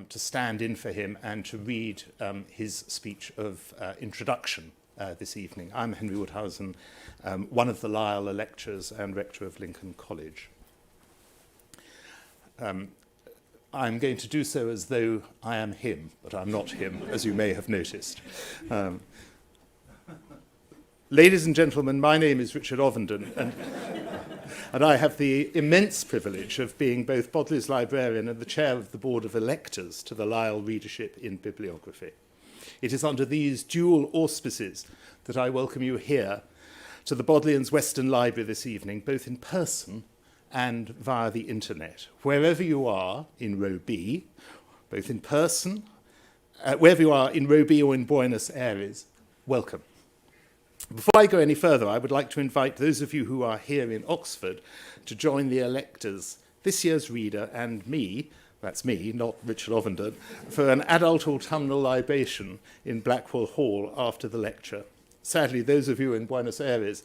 to stand in for him and to read his speech of introduction this evening. I'm Henry Woodhausen, one of the Lyell lecturers and rector of Lincoln College. I'm going to do so as though I am him, but I'm not him, as you may have noticed. Ladies and gentlemen, my name is Richard Ovenden, and I have the immense privilege of being both Bodley's librarian and the chair of the board of electors to the Lyell Readership in Bibliography. It is under these dual auspices that I welcome you here to the Bodleians Western Library this evening, both in person and via the internet. Wherever you are in row B, both in person, wherever you are in row B or in Buenos Aires, welcome. Before I go any further, I would like to invite those of you who are here in Oxford to join the electors, this year's reader, and me, that's me, not Richard Ovenden, for an adult autumnal libation in Blackwell Hall after the lecture. Sadly, those of you in Buenos Aires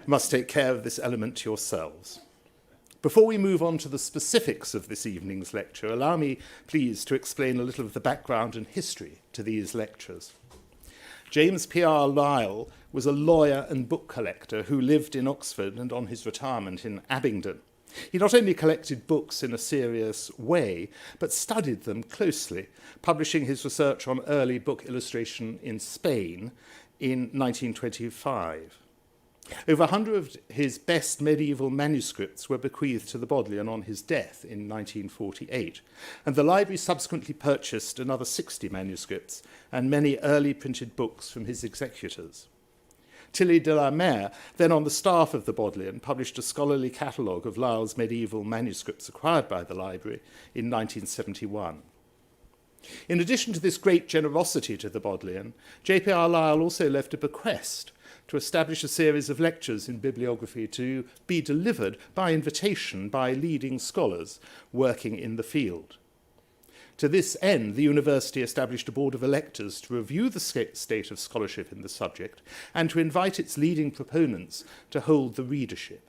must take care of this element yourselves. Before we move on to the specifics of this evening's lecture, allow me, please, to explain a little of the background and history to these lectures. James P.R. Lyell was a lawyer and book collector who lived in Oxford and on his retirement in Abingdon. He not only collected books in a serious way, but studied them closely, publishing his research on early book illustration in Spain in 1925. Over 100 of his best medieval manuscripts were bequeathed to the Bodleian on his death in 1948, and the library subsequently purchased another 60 manuscripts and many early printed books from his executors. Tilly de la Mare, then on the staff of the Bodleian, published a scholarly catalogue of Lyell's medieval manuscripts acquired by the library in 1971. In addition to this great generosity to the Bodleian, J.P.R. Lyell also left a bequest to establish a series of lectures in bibliography to be delivered by invitation by leading scholars working in the field. To this end, the university established a board of electors to review the state of scholarship in the subject and to invite its leading proponents to hold the readership.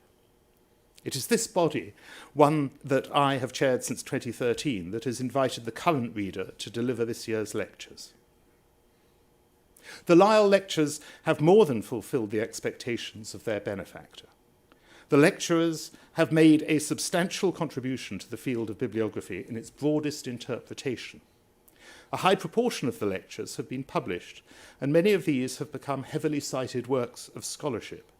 It is this body, one that I have chaired since 2013, that has invited the current reader to deliver this year's lectures. The Lyell lectures have more than fulfilled the expectations of their benefactor. The lecturers have made a substantial contribution to the field of bibliography in its broadest interpretation. A high proportion of the lectures have been published, and many of these have become heavily cited works of scholarship.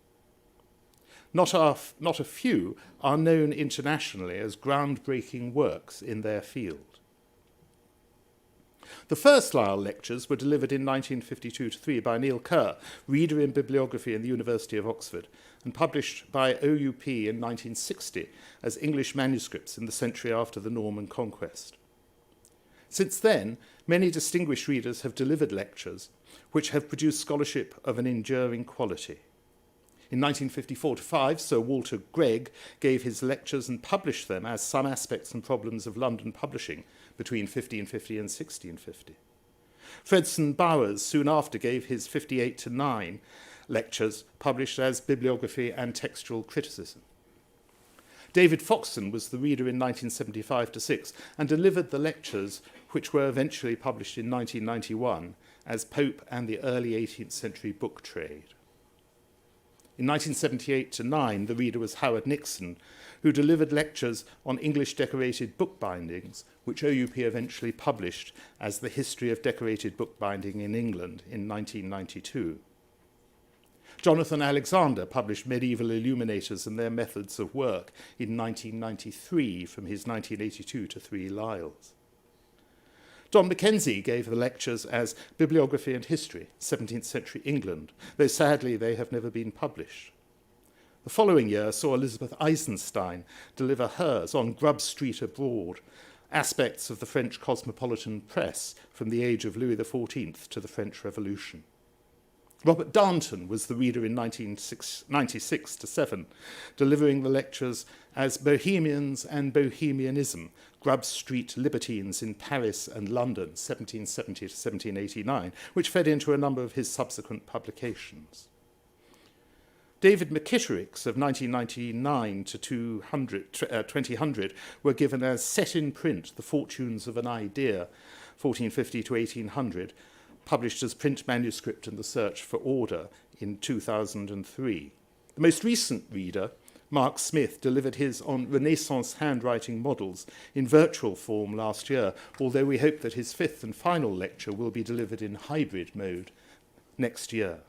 Not a few are known internationally as groundbreaking works in their field. The first Lyell lectures were delivered in 1952-3 by Neil Kerr, reader in bibliography in the University of Oxford, and published by OUP in 1960 as English manuscripts in the century after the Norman conquest. Since then, many distinguished readers have delivered lectures which have produced scholarship of an enduring quality. In 1954-5, Sir Walter Gregg gave his lectures and published them as Some Aspects and Problems of London Publishing between 1550 and 1650. Fredson Bowers soon after gave his 58-9 lectures published as Bibliography and Textual Criticism. David Foxton was the reader in 1975-6 and delivered the lectures which were eventually published in 1991 as Pope and the Early 18th Century Book Trade. In 1978-9, the reader was Howard Nixon, who delivered lectures on English decorated bookbindings, which OUP eventually published as The History of Decorated Bookbinding in England in 1992. Jonathan Alexander published Medieval Illuminators and Their Methods of Work in 1993 from his 1982-3 Lyells. John Mackenzie gave the lectures as Bibliography and History, 17th Century England, though sadly they have never been published. The following year saw Elizabeth Eisenstein deliver hers on Grub Street Abroad, aspects of the French cosmopolitan press from the age of Louis XIV to the French Revolution. Robert Darnton was the reader in 1996-7, delivering the lectures as Bohemians and Bohemianism, Grub Street Libertines in Paris and London, 1770 to 1789, which fed into a number of his subsequent publications. David McKitterick's of 1999 to 2000 were given as set in print, The Fortunes of an Idea, 1450 to 1800, published as print manuscript in The Search for Order in 2003. The most recent reader, Mark Smith, delivered his on Renaissance handwriting models in virtual form last year, although we hope that his fifth and final lecture will be delivered in hybrid mode next year.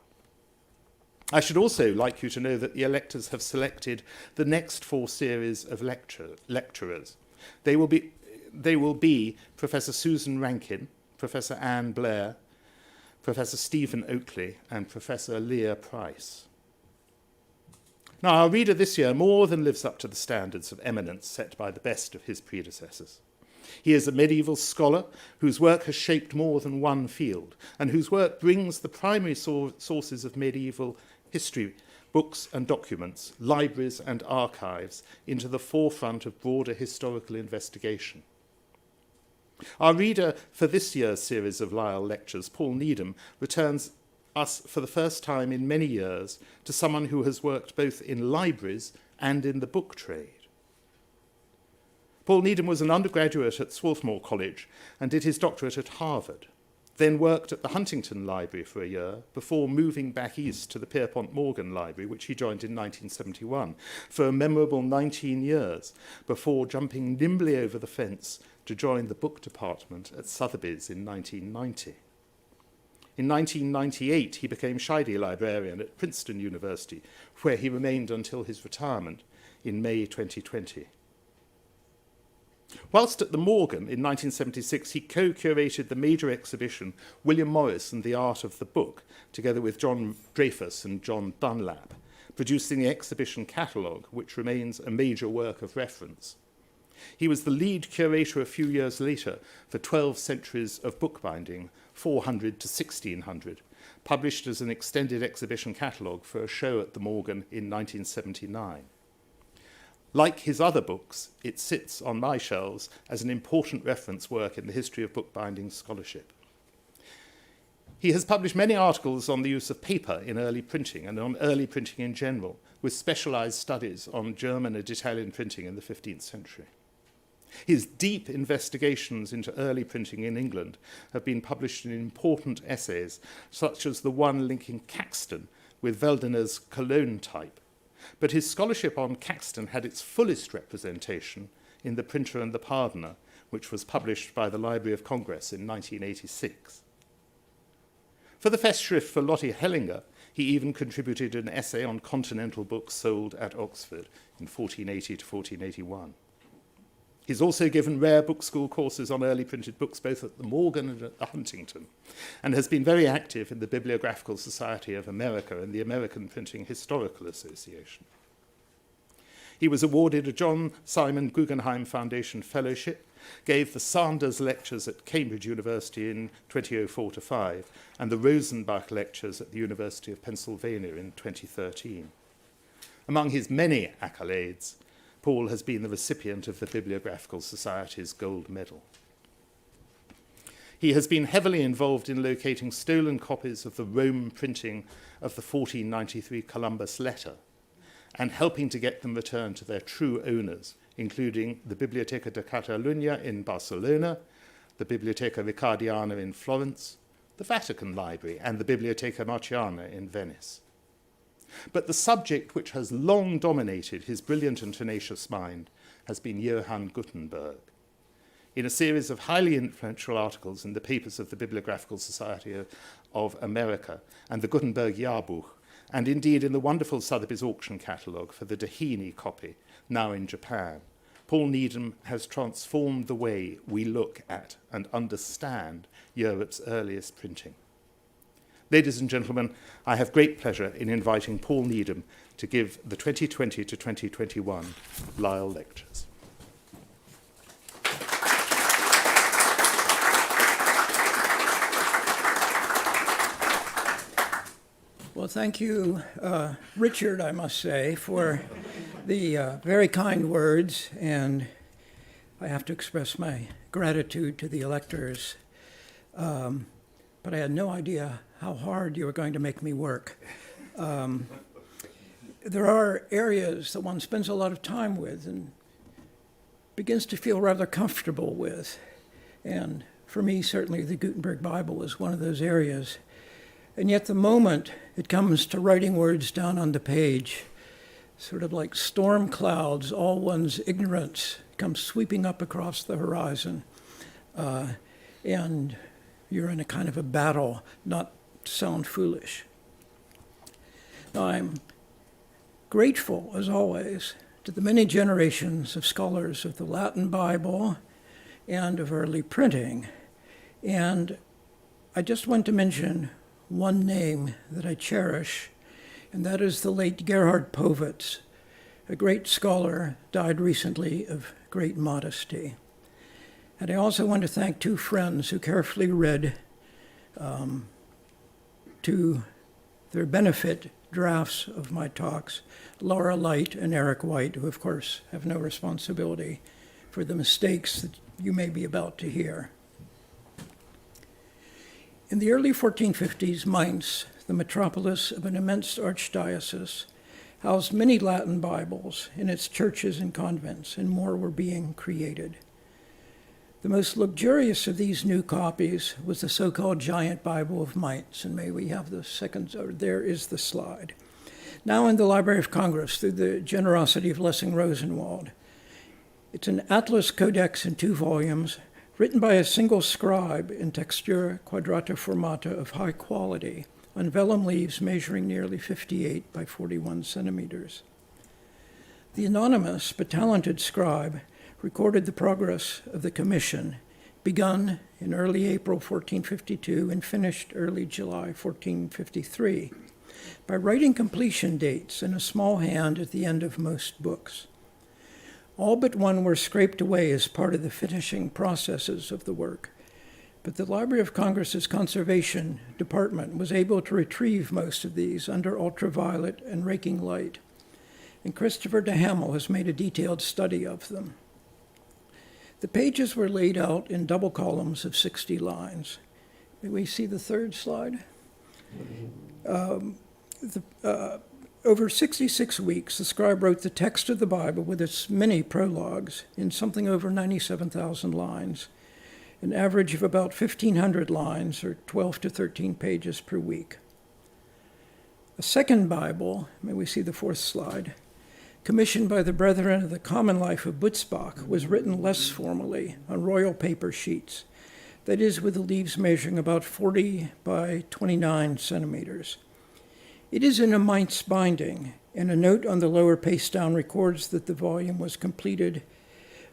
I should also like you to know that the electors have selected the next 4 series of lecturers. They will be Professor Susan Rankin, Professor Anne Blair, Professor Stephen Oakley, and Professor Leah Price. Now, our reader this year more than lives up to the standards of eminence set by the best of his predecessors. He is a medieval scholar whose work has shaped more than one field, and whose work brings the primary sources of medieval history, books and documents, libraries and archives into the forefront of broader historical investigation. Our reader for this year's series of Lyell lectures, Paul Needham, returns us for the first time in many years to someone who has worked both in libraries and in the book trade. Paul Needham was an undergraduate at Swarthmore College and did his doctorate at Harvard, then worked at the Huntington Library for a year before moving back east to the Pierpont Morgan Library, which he joined in 1971, for a memorable 19 years before jumping nimbly over the fence to join the book department at Sotheby's in 1990. In 1998, he became Scheide librarian at Princeton University, where he remained until his retirement in May 2020. Whilst at the Morgan in 1976, he co-curated the major exhibition William Morris and the Art of the Book, together with John Dreyfus and John Dunlap, producing the exhibition catalogue, which remains a major work of reference. He was the lead curator a few years later for 12 Centuries of Bookbinding, 400 to 1600, published as an extended exhibition catalogue for a show at the Morgan in 1979. Like his other books, it sits on my shelves as an important reference work in the history of bookbinding scholarship. He has published many articles on the use of paper in early printing and on early printing in general, with specialized studies on German and Italian printing in the 15th century. His deep investigations into early printing in England have been published in important essays, such as the one linking Caxton with Veldener's Cologne type. But his scholarship on Caxton had its fullest representation in The Printer and the Pardoner, which was published by the Library of Congress in 1986. For the Festschrift for Lotte Hellinger, he even contributed an essay on continental books sold at Oxford in 1480 to 1481. He's also given rare book school courses on early printed books both at the Morgan and at the Huntington, and has been very active in the Bibliographical Society of America and the American Printing Historical Association. He was awarded a John Simon Guggenheim Foundation Fellowship, gave the Sanders Lectures at Cambridge University in 2004-05, and the Rosenbach Lectures at the University of Pennsylvania in 2013. Among his many accolades, Paul has been the recipient of the Bibliographical Society's Gold Medal. He has been heavily involved in locating stolen copies of the Rome printing of the 1493 Columbus letter and helping to get them returned to their true owners, including the Biblioteca de Catalunya in Barcelona, the Biblioteca Ricardiana in Florence, the Vatican Library, and the Biblioteca Marciana in Venice. But the subject which has long dominated his brilliant and tenacious mind has been Johann Gutenberg. In a series of highly influential articles in the papers of the Bibliographical Society of America and the Gutenberg Jahrbuch, and indeed in the wonderful Sotheby's auction catalogue for the Doheny copy, now in Japan, Paul Needham has transformed the way we look at and understand Europe's earliest printing. Ladies and gentlemen, I have great pleasure in inviting Paul Needham to give the 2020 to 2021 Lyell Lectures. Well, thank you, Richard, I must say, for the very kind words, and I have to express my gratitude to the electors. But I had no idea how hard you were going to make me work. there are areas that one spends a lot of time with and begins to feel rather comfortable with. And for me, certainly the Gutenberg Bible is one of those areas. And yet the moment it comes to writing words down on the page, sort of like storm clouds, all one's ignorance comes sweeping up across the horizon. And you're in a kind of a battle, not to sound foolish. Now, I'm grateful, as always, to the many generations of scholars of the Latin Bible and of early printing. And I just want to mention one name that I cherish, and that is the late Gerhard Povitz, a great scholar, died recently of great modesty. And I also want to thank two friends who carefully read to their benefit drafts of my talks, Laura Light and Eric White, who of course have no responsibility for the mistakes that you may be about to hear. In the early 1450s, Mainz, the metropolis of an immense archdiocese, housed many Latin Bibles in its churches and convents, and more were being created. The most luxurious of these new copies was the so-called Giant Bible of Mainz, and may we have the second, or there is the slide. Now in the Library of Congress, through the generosity of Lessing Rosenwald. It's an atlas codex in 2 volumes, written by a single scribe in textura quadrata formata of high quality, on vellum leaves measuring nearly 58 by 41 centimeters. The anonymous but talented scribe recorded the progress of the commission, begun in early April 1452 and finished early July 1453, by writing completion dates in a small hand at the end of most books. All but one were scraped away as part of the finishing processes of the work, but the Library of Congress's conservation department was able to retrieve most of these under ultraviolet and raking light, and Christopher de Hamel has made a detailed study of them. The pages were laid out in double columns of 60 lines. May we see the third slide? Over 66 weeks, the scribe wrote the text of the Bible with its many prologues in something over 97,000 lines, an average of about 1,500 lines, or 12 to 13 pages per week. A second Bible, may we see the fourth slide, commissioned by the Brethren of the Common Life of Butzbach, was written less formally on royal paper sheets, that is, with the leaves measuring about 40 by 29 centimeters. It is in a Mainz binding, and a note on the lower paste down records that the volume was completed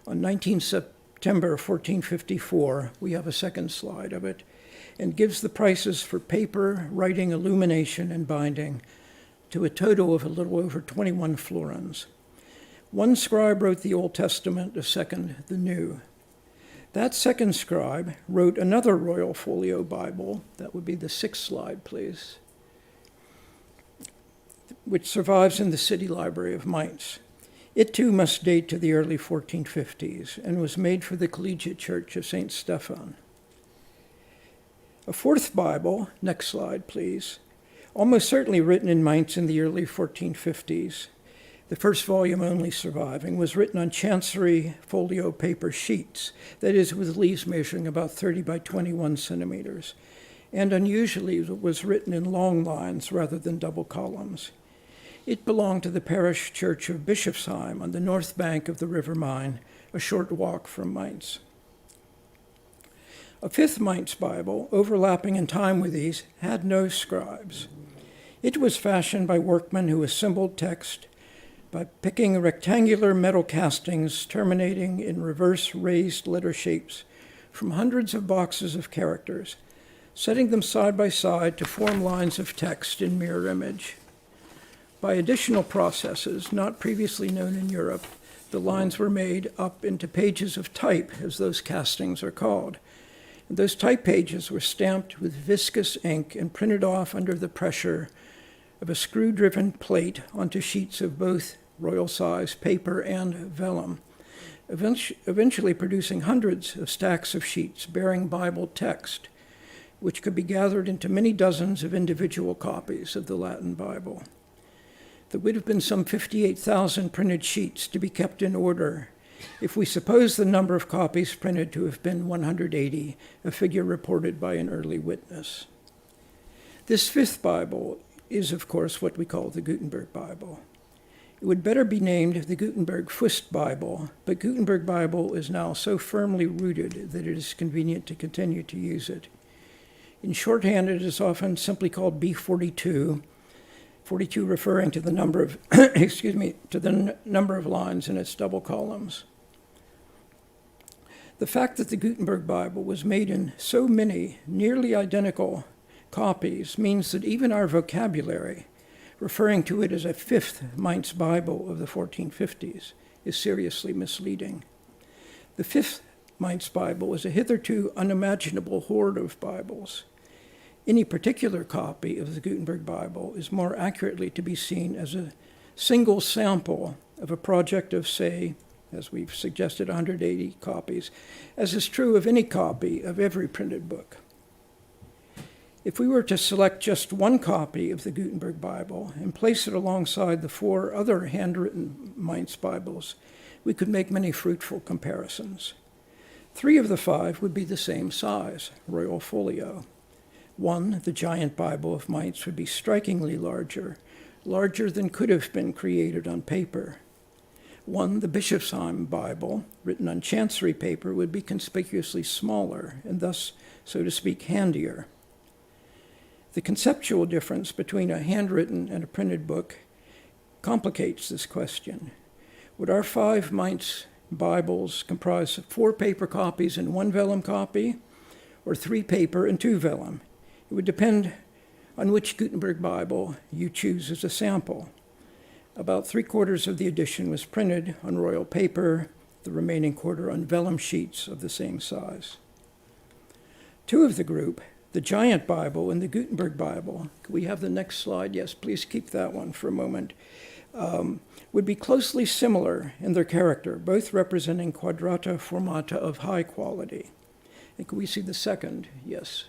on 19 September 1454. We have a second slide of it, and gives the prices for paper, writing, illumination, and binding to a total of a little over 21 florins. One scribe wrote the Old Testament, a second the New. That second scribe wrote another royal folio Bible, that would be the 6th slide, please, which survives in the City Library of Mainz. It too must date to the early 1450s and was made for the Collegiate Church of St. Stephan. A fourth Bible, next slide, please, almost certainly written in Mainz in the early 1450s, the first volume only surviving, was written on chancery folio paper sheets, that is, with leaves measuring about 30 by 21 centimeters, and unusually was written in long lines rather than double columns. It belonged to the parish church of Bischofsheim on the north bank of the River Main, a short walk from Mainz. A fifth Mainz Bible, overlapping in time with these, had no scribes. It was fashioned by workmen who assembled text by picking rectangular metal castings terminating in reverse raised letter shapes from hundreds of boxes of characters, setting them side by side to form lines of text in mirror image. By additional processes not previously known in Europe, the lines were made up into pages of type, as those castings are called. And those type pages were stamped with viscous ink and printed off under the pressure of a screw-driven plate onto sheets of both royal-size paper and vellum, eventually producing hundreds of stacks of sheets bearing Bible text, which could be gathered into many dozens of individual copies of the Latin Bible. There would have been some 58,000 printed sheets to be kept in order if we suppose the number of copies printed to have been 180, a figure reported by an early witness. This fifth Bible is, of course, what we call the Gutenberg Bible. It would better be named the Gutenberg First Bible, but Gutenberg Bible is now so firmly rooted that it is convenient to continue to use it. In shorthand, it is often simply called B42, 42 referring to the number of, to the number of lines in its double columns. The fact that the Gutenberg Bible was made in so many nearly identical copies means that even our vocabulary, referring to it as a fifth Mainz Bible of the 1450s, is seriously misleading. The fifth Mainz Bible is a hitherto unimaginable horde of Bibles. Any particular copy of the Gutenberg Bible is more accurately to be seen as a single sample of a project of, say, as we've suggested, 180 copies, as is true of any copy of every printed book. If we were to select just one copy of the Gutenberg Bible and place it alongside the 4 other handwritten Mainz Bibles, we could make many fruitful comparisons. 3 of the 5 would be the same size, royal folio. 1, the giant Bible of Mainz, would be strikingly larger than could have been created on paper. 1, the Bischofsheim Bible, written on chancery paper, would be conspicuously smaller and thus, so to speak, handier. The conceptual difference between a handwritten and a printed book complicates this question. Would our 5 Mainz Bibles comprise 4 paper copies and 1 vellum copy, or 3 paper and 2 vellum? It would depend on which Gutenberg Bible you choose as a sample. About 3/4 of the edition was printed on royal paper, the remaining quarter on vellum sheets of the same size. 2 of the group, the Giant Bible and the Gutenberg Bible, could we have the next slide? Yes, please keep that one for a moment, would be closely similar in their character, both representing quadrata formata of high quality. And could we see the second? Yes.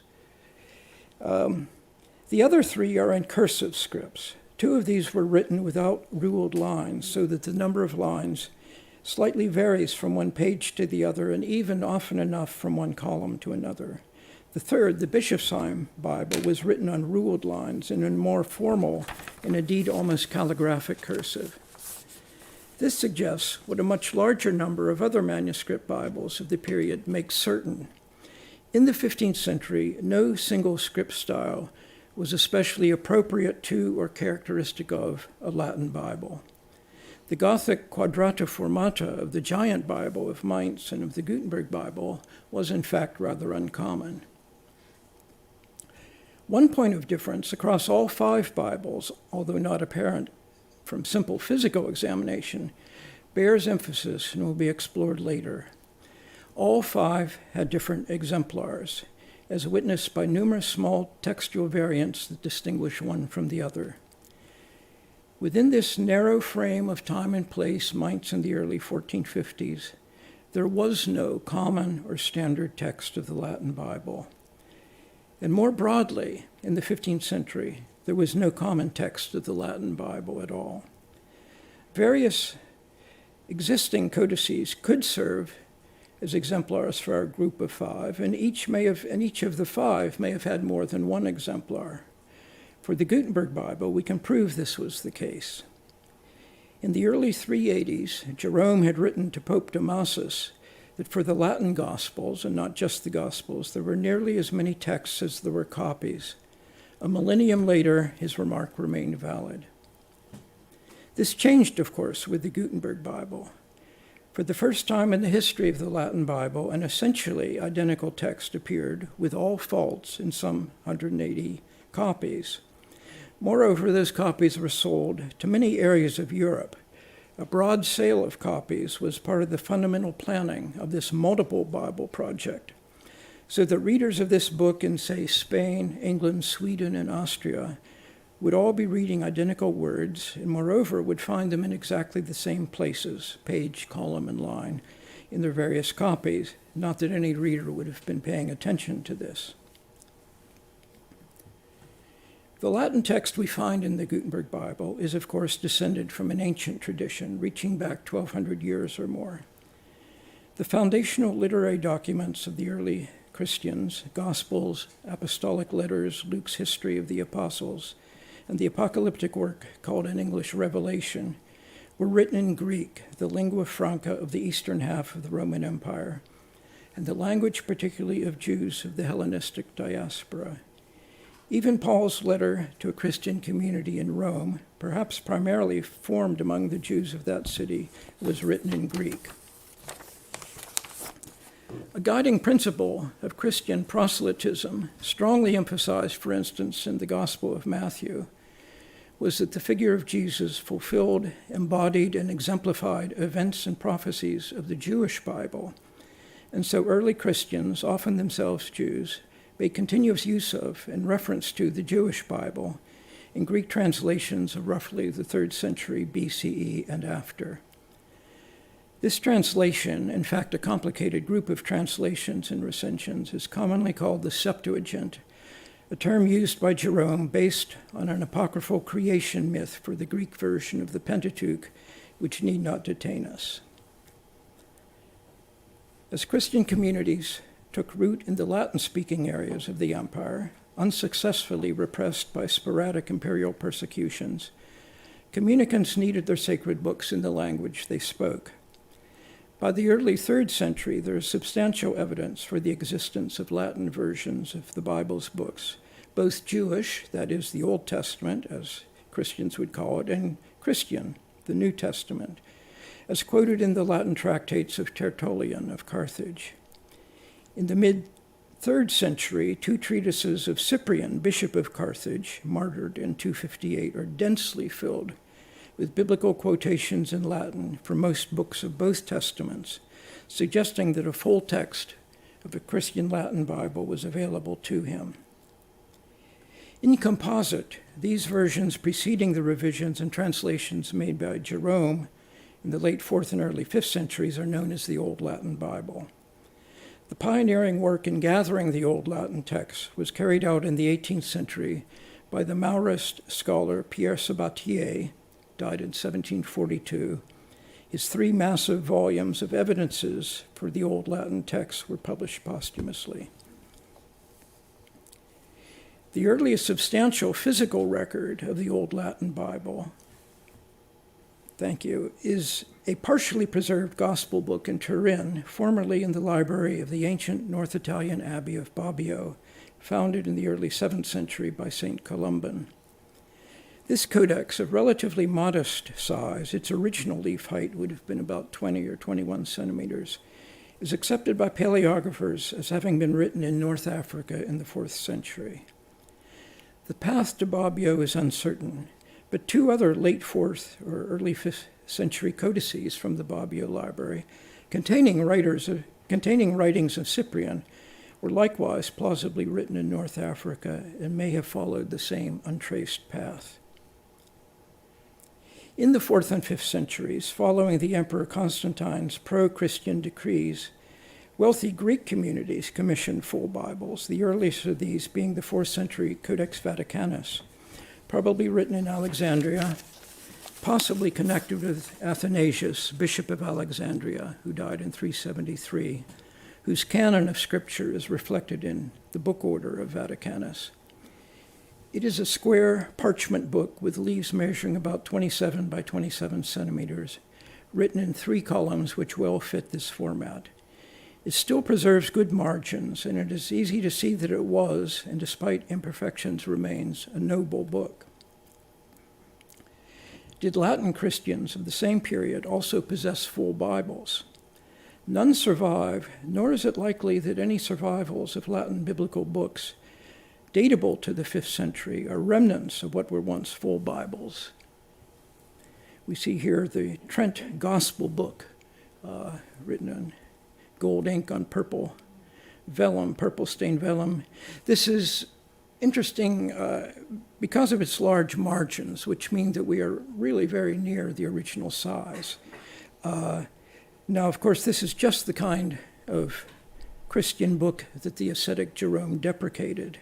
The other 3 are in cursive scripts. 2 of these were written without ruled lines, so that the number of lines slightly varies from one page to the other, and even often enough from one column to another. The third, the Bischofsheim Bible, was written on ruled lines and in more formal and indeed almost calligraphic cursive. This suggests what a much larger number of other manuscript Bibles of the period makes certain. In the 15th century, no single script style was especially appropriate to or characteristic of a Latin Bible. The Gothic quadrata formata of the Giant Bible of Mainz and of the Gutenberg Bible was in fact rather uncommon. One point of difference across all 5 Bibles, although not apparent from simple physical examination, bears emphasis and will be explored later. All 5 had different exemplars, as witnessed by numerous small textual variants that distinguish one from the other. Within this narrow frame of time and place, Mainz in the early 1450s, there was no common or standard text of the Latin Bible. And more broadly, in the 15th century, there was no common text of the Latin Bible at all. Various existing codices could serve as exemplars for our group of 5, and each of the 5 may have had more than one exemplar. For the Gutenberg Bible, we can prove this was the case. In the early 380s, Jerome had written to Pope Damasus that for the Latin Gospels, and not just the Gospels, there were nearly as many texts as there were copies. A millennium later, his remark remained valid. This changed, of course, with the Gutenberg Bible. For the first time in the history of the Latin Bible, an essentially identical text appeared with all faults in some 180 copies. Moreover, those copies were sold to many areas of Europe. A broad sale of copies was part of the fundamental planning of this multiple Bible project, so that readers of this book in, say, Spain, England, Sweden, and Austria would all be reading identical words, and moreover would find them in exactly the same places, page, column, and line, in their various copies, not that any reader would have been paying attention to this. The Latin text we find in the Gutenberg Bible is, of course, descended from an ancient tradition reaching back 1,200 years or more. The foundational literary documents of the early Christians, Gospels, Apostolic Letters, Luke's History of the Apostles, and the apocalyptic work called in English Revelation, were written in Greek, the lingua franca of the eastern half of the Roman Empire, and the language particularly of Jews of the Hellenistic diaspora. Even Paul's letter to a Christian community in Rome, perhaps primarily formed among the Jews of that city, was written in Greek. A guiding principle of Christian proselytism, strongly emphasized, for instance, in the Gospel of Matthew, was that the figure of Jesus fulfilled, embodied, and exemplified events and prophecies of the Jewish Bible. And so early Christians, often themselves Jews, made continuous use of and reference to the Jewish Bible in Greek translations of roughly the 3rd century BCE and after. This translation, in fact a complicated group of translations and recensions, is commonly called the Septuagint, a term used by Jerome based on an apocryphal creation myth for the Greek version of the Pentateuch, which need not detain us. As Christian communities took root in the Latin-speaking areas of the empire, unsuccessfully repressed by sporadic imperial persecutions, communicants needed their sacred books in the language they spoke. By the early 3rd century, there is substantial evidence for the existence of Latin versions of the Bible's books, both Jewish, that is, the Old Testament, as Christians would call it, and Christian, the New Testament, as quoted in the Latin tractates of Tertullian of Carthage. In the mid-3rd century, 2 treatises of Cyprian, Bishop of Carthage, martyred in 258, are densely filled with biblical quotations in Latin from most books of both Testaments, suggesting that a full text of a Christian Latin Bible was available to him. In composite, these versions preceding the revisions and translations made by Jerome in the late 4th and early 5th centuries are known as the Old Latin Bible. The pioneering work in gathering the Old Latin text was carried out in the 18th century by the Maurist scholar Pierre Sabatier, died in 1742. His 3 massive volumes of evidences for the Old Latin text were published posthumously. The earliest substantial physical record of the Old Latin Bible, is a partially preserved gospel book in Turin, formerly in the library of the ancient North Italian Abbey of Bobbio, founded in the early 7th century by St. Columban. This codex, of relatively modest size, its original leaf height would have been about 20 or 21 centimeters, is accepted by paleographers as having been written in North Africa in the 4th century. The path to Bobbio is uncertain, but 2 other late 4th or early 5th century codices from the Bobbio library, containing writings of Cyprian, were likewise plausibly written in North Africa and may have followed the same untraced path. In the 4th and 5th centuries, following the Emperor Constantine's pro-Christian decrees, wealthy Greek communities commissioned full Bibles, the earliest of these being the 4th century Codex Vaticanus, probably written in Alexandria, possibly connected with Athanasius, Bishop of Alexandria, who died in 373, whose canon of Scripture is reflected in the book order of Vaticanus. It is a square parchment book with leaves measuring about 27 by 27 centimeters, written in 3 columns which well fit this format. It still preserves good margins, and it is easy to see that it was, and despite imperfections remains, a noble book. Did Latin Christians of the same period also possess full Bibles? None survive, nor is it likely that any survivals of Latin biblical books datable to the 5th century are remnants of what were once full Bibles. We see here the Trent Gospel Book, written in gold ink on purple vellum, purple stained vellum. This is interesting because of its large margins, which mean that we are really very near the original size. Now, of course, this is just the kind of Christian book that the ascetic Jerome deprecated.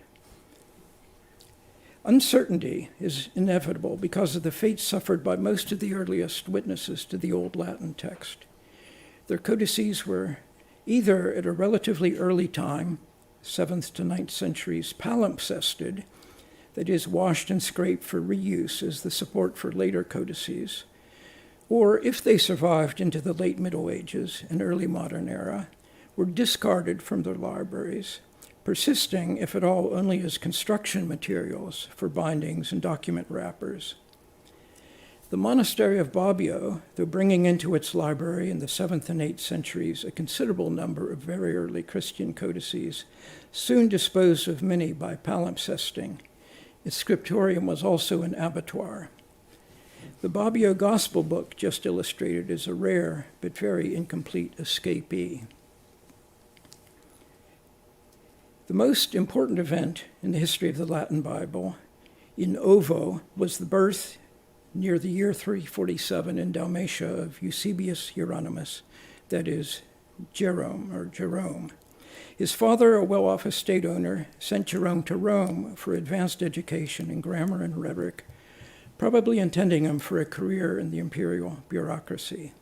Uncertainty is inevitable because of the fate suffered by most of the earliest witnesses to the Old Latin text. Their codices were either at a relatively early time, 7th to 9th centuries, palimpsested, that is, washed and scraped for reuse as the support for later codices, or if they survived into the late Middle Ages and early modern era, were discarded from their libraries, persisting, if at all, only as construction materials for bindings and document wrappers. The monastery of Bobbio, though bringing into its library in the 7th and 8th centuries a considerable number of very early Christian codices, soon disposed of many by palimpsesting. Its scriptorium was also an abattoir. The Bobbio Gospel book, just illustrated, is a rare but very incomplete escapee. The most important event in the history of the Latin Bible, in Ovo, was the birth, near the year 347 in Dalmatia, of Eusebius Hieronymus, that is, Jerome. His father, a well-off estate owner, sent Jerome to Rome for advanced education in grammar and rhetoric, probably intending him for a career in the imperial bureaucracy.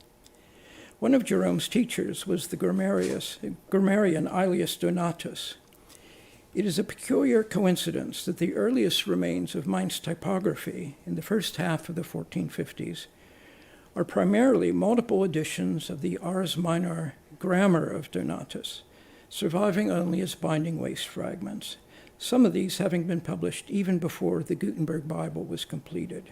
One of Jerome's teachers was the grammarian Aelius Donatus. It is a peculiar coincidence that the earliest remains of Mainz typography in the first half of the 1450s are primarily multiple editions of the Ars Minor grammar of Donatus, surviving only as binding waste fragments, some of these having been published even before the Gutenberg Bible was completed.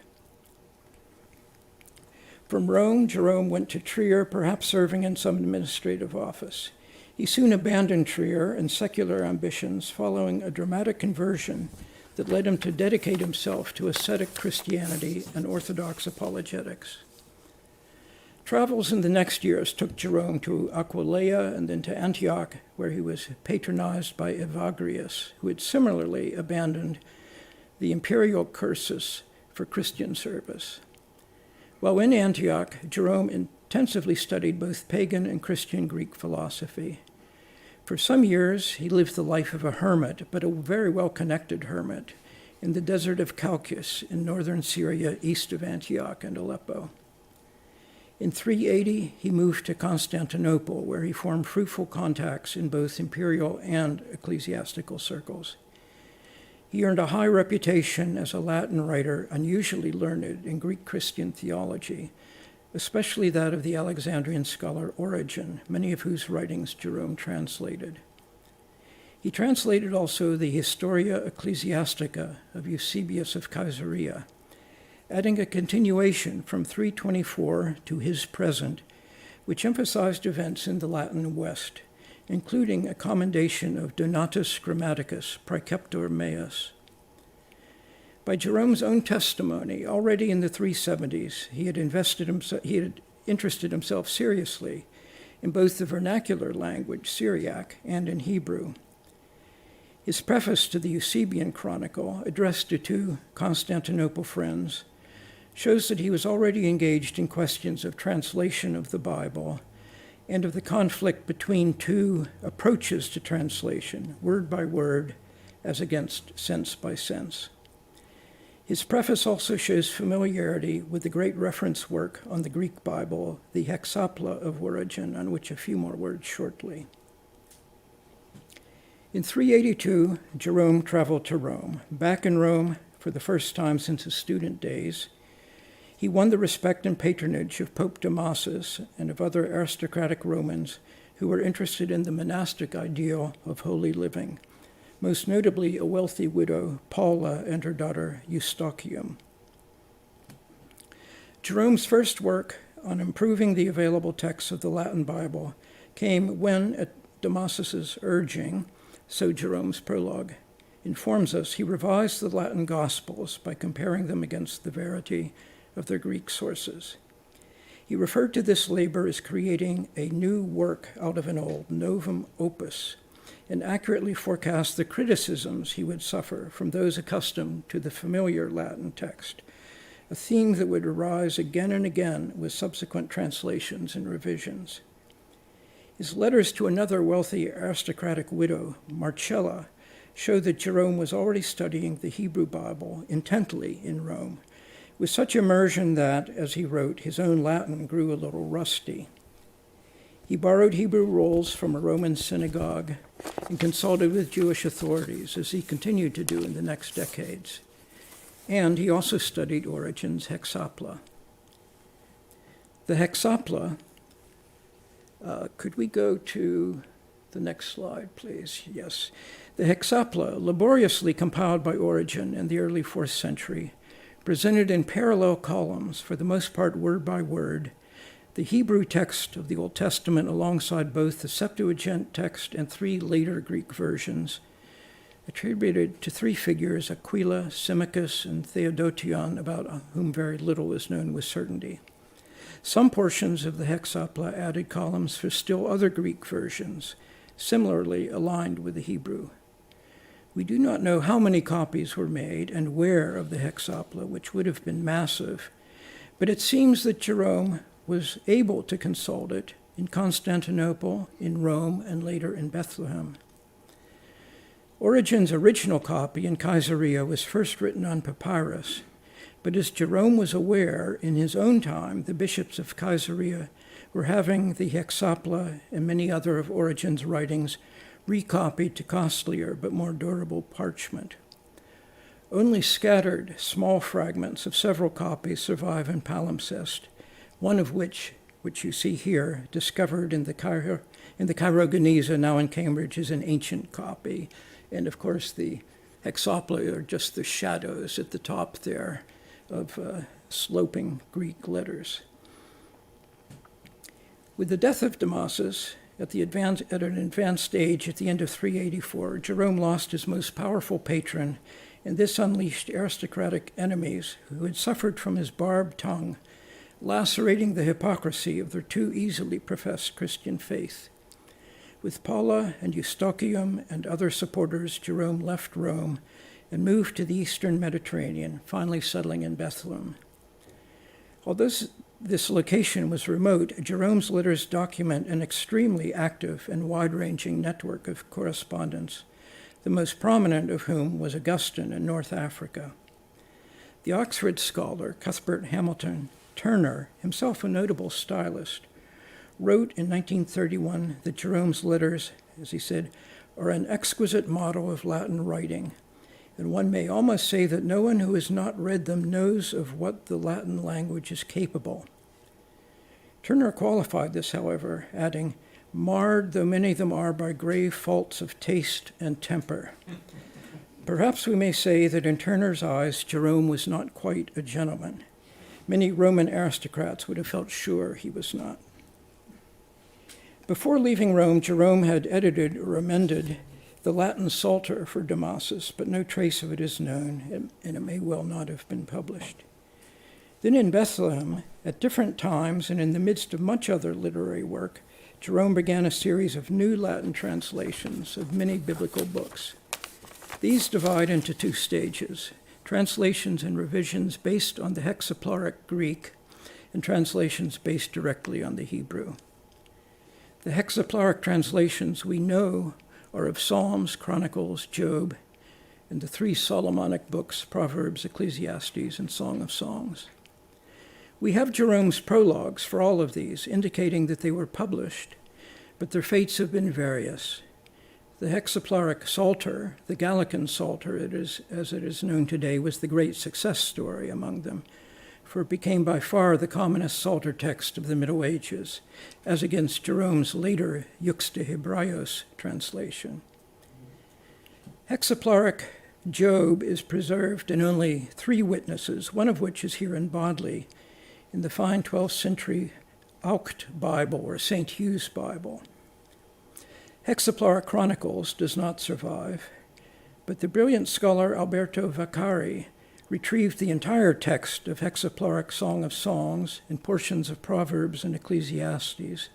From Rome, Jerome went to Trier, perhaps serving in some administrative office. He soon abandoned Trier and secular ambitions following a dramatic conversion that led him to dedicate himself to ascetic Christianity and Orthodox apologetics. Travels in the next years took Jerome to Aquileia and then to Antioch, where he was patronized by Evagrius, who had similarly abandoned the imperial cursus for Christian service. While in Antioch, Jerome intensively studied both pagan and Christian Greek philosophy. For some years, he lived the life of a hermit, but a very well-connected hermit, in the desert of Chalcis in northern Syria, east of Antioch and Aleppo. In 380, he moved to Constantinople, where he formed fruitful contacts in both imperial and ecclesiastical circles. He earned a high reputation as a Latin writer, unusually learned in Greek Christian theology, especially that of the Alexandrian scholar Origen, many of whose writings Jerome translated. He translated also the Historia Ecclesiastica of Eusebius of Caesarea, adding a continuation from 324 to his present, which emphasized events in the Latin West, including a commendation of Donatus Grammaticus, Praeceptor Meus. By Jerome's own testimony, already in the 370s, he had interested himself seriously in both the vernacular language, Syriac, and in Hebrew. His preface to the Eusebian Chronicle, addressed to two Constantinople friends, shows that he was already engaged in questions of translation of the Bible and of the conflict between two approaches to translation, word by word, as against sense by sense. His preface also shows familiarity with the great reference work on the Greek Bible, the Hexapla of Origen, on which a few more words shortly. In 382, Jerome traveled to Rome. Back in Rome, for the first time since his student days, he won the respect and patronage of Pope Damasus and of other aristocratic Romans who were interested in the monastic ideal of holy living, most notably a wealthy widow, Paula, and her daughter, Eustochium. Jerome's first work on improving the available texts of the Latin Bible came when, at Damasus's urging, so Jerome's prologue informs us, he revised the Latin Gospels by comparing them against the verity of their Greek sources. He referred to this labor as creating a new work out of an old, novum opus, and accurately forecast the criticisms he would suffer from those accustomed to the familiar Latin text, a theme that would arise again and again with subsequent translations and revisions. His letters to another wealthy aristocratic widow, Marcella, show that Jerome was already studying the Hebrew Bible intently in Rome, with such immersion that, as he wrote, his own Latin grew a little rusty. He borrowed Hebrew rolls from a Roman synagogue and consulted with Jewish authorities, as he continued to do in the next decades. And he also studied Origen's hexapla. The hexapla, could we go to the next slide, please? Yes. The hexapla, laboriously compiled by Origen in the early 4th century, presented in parallel columns, for the most part word by word, the Hebrew text of the Old Testament alongside both the Septuagint text and 3 later Greek versions, attributed to 3 figures, Aquila, Symmachus, and Theodotion, about whom very little is known with certainty. Some portions of the hexapla added columns for still other Greek versions, similarly aligned with the Hebrew. We do not know how many copies were made and where of the hexapla, which would have been massive, but it seems that Jerome was able to consult it in Constantinople, in Rome, and later in Bethlehem. Origen's original copy in Caesarea was first written on papyrus, but as Jerome was aware, in his own time, the bishops of Caesarea were having the hexapla and many other of Origen's writings recopied to costlier but more durable parchment. Only scattered small fragments of several copies survive in palimpsest, one of which you see here, discovered in the Cairo Geniza, now in Cambridge, is an ancient copy. And of course, the hexapla are just the shadows at the top there of sloping Greek letters. With the death of Damasus at an advanced stage at the end of 384, Jerome lost his most powerful patron, and this unleashed aristocratic enemies who had suffered from his barbed tongue, lacerating the hypocrisy of their too easily professed Christian faith. With Paula and Eustochium and other supporters, Jerome left Rome and moved to the eastern Mediterranean, finally settling in Bethlehem. Although this location was remote, Jerome's letters document an extremely active and wide-ranging network of correspondence, the most prominent of whom was Augustine in North Africa. The Oxford scholar Cuthbert Hamilton Turner, himself a notable stylist, wrote in 1931 that Jerome's letters, as he said, are an exquisite model of Latin writing, and one may almost say that no one who has not read them knows of what the Latin language is capable. Turner qualified this, however, adding, marred though many of them are by grave faults of taste and temper. Perhaps we may say that in Turner's eyes, Jerome was not quite a gentleman. Many Roman aristocrats would have felt sure he was not. Before leaving Rome, Jerome had edited or amended the Latin Psalter for Damasus, but no trace of it is known, and it may well not have been published. Then in Bethlehem, at different times and in the midst of much other literary work, Jerome began a series of new Latin translations of many biblical books. These divide into 2 stages: translations and revisions based on the hexaplaric Greek, and translations based directly on the Hebrew. The hexaplaric translations we know are of Psalms, Chronicles, Job, and the 3 Solomonic books, Proverbs, Ecclesiastes, and Song of Songs. We have Jerome's prologues for all of these, indicating that they were published, but their fates have been various. The hexaplaric Psalter, the Gallican Psalter, as it is known today, was the great success story among them, for it became by far the commonest Psalter text of the Middle Ages, as against Jerome's later Juxta Hebraios translation. Hexaplaric Job is preserved in only 3 witnesses, one of which is here in Bodley, in the fine 12th century Aucht Bible, or St. Hugh's Bible. Hexaplaric Chronicles does not survive, but the brilliant scholar Alberto Vaccari retrieved the entire text of hexaplaric Song of Songs and portions of Proverbs and Ecclesiastes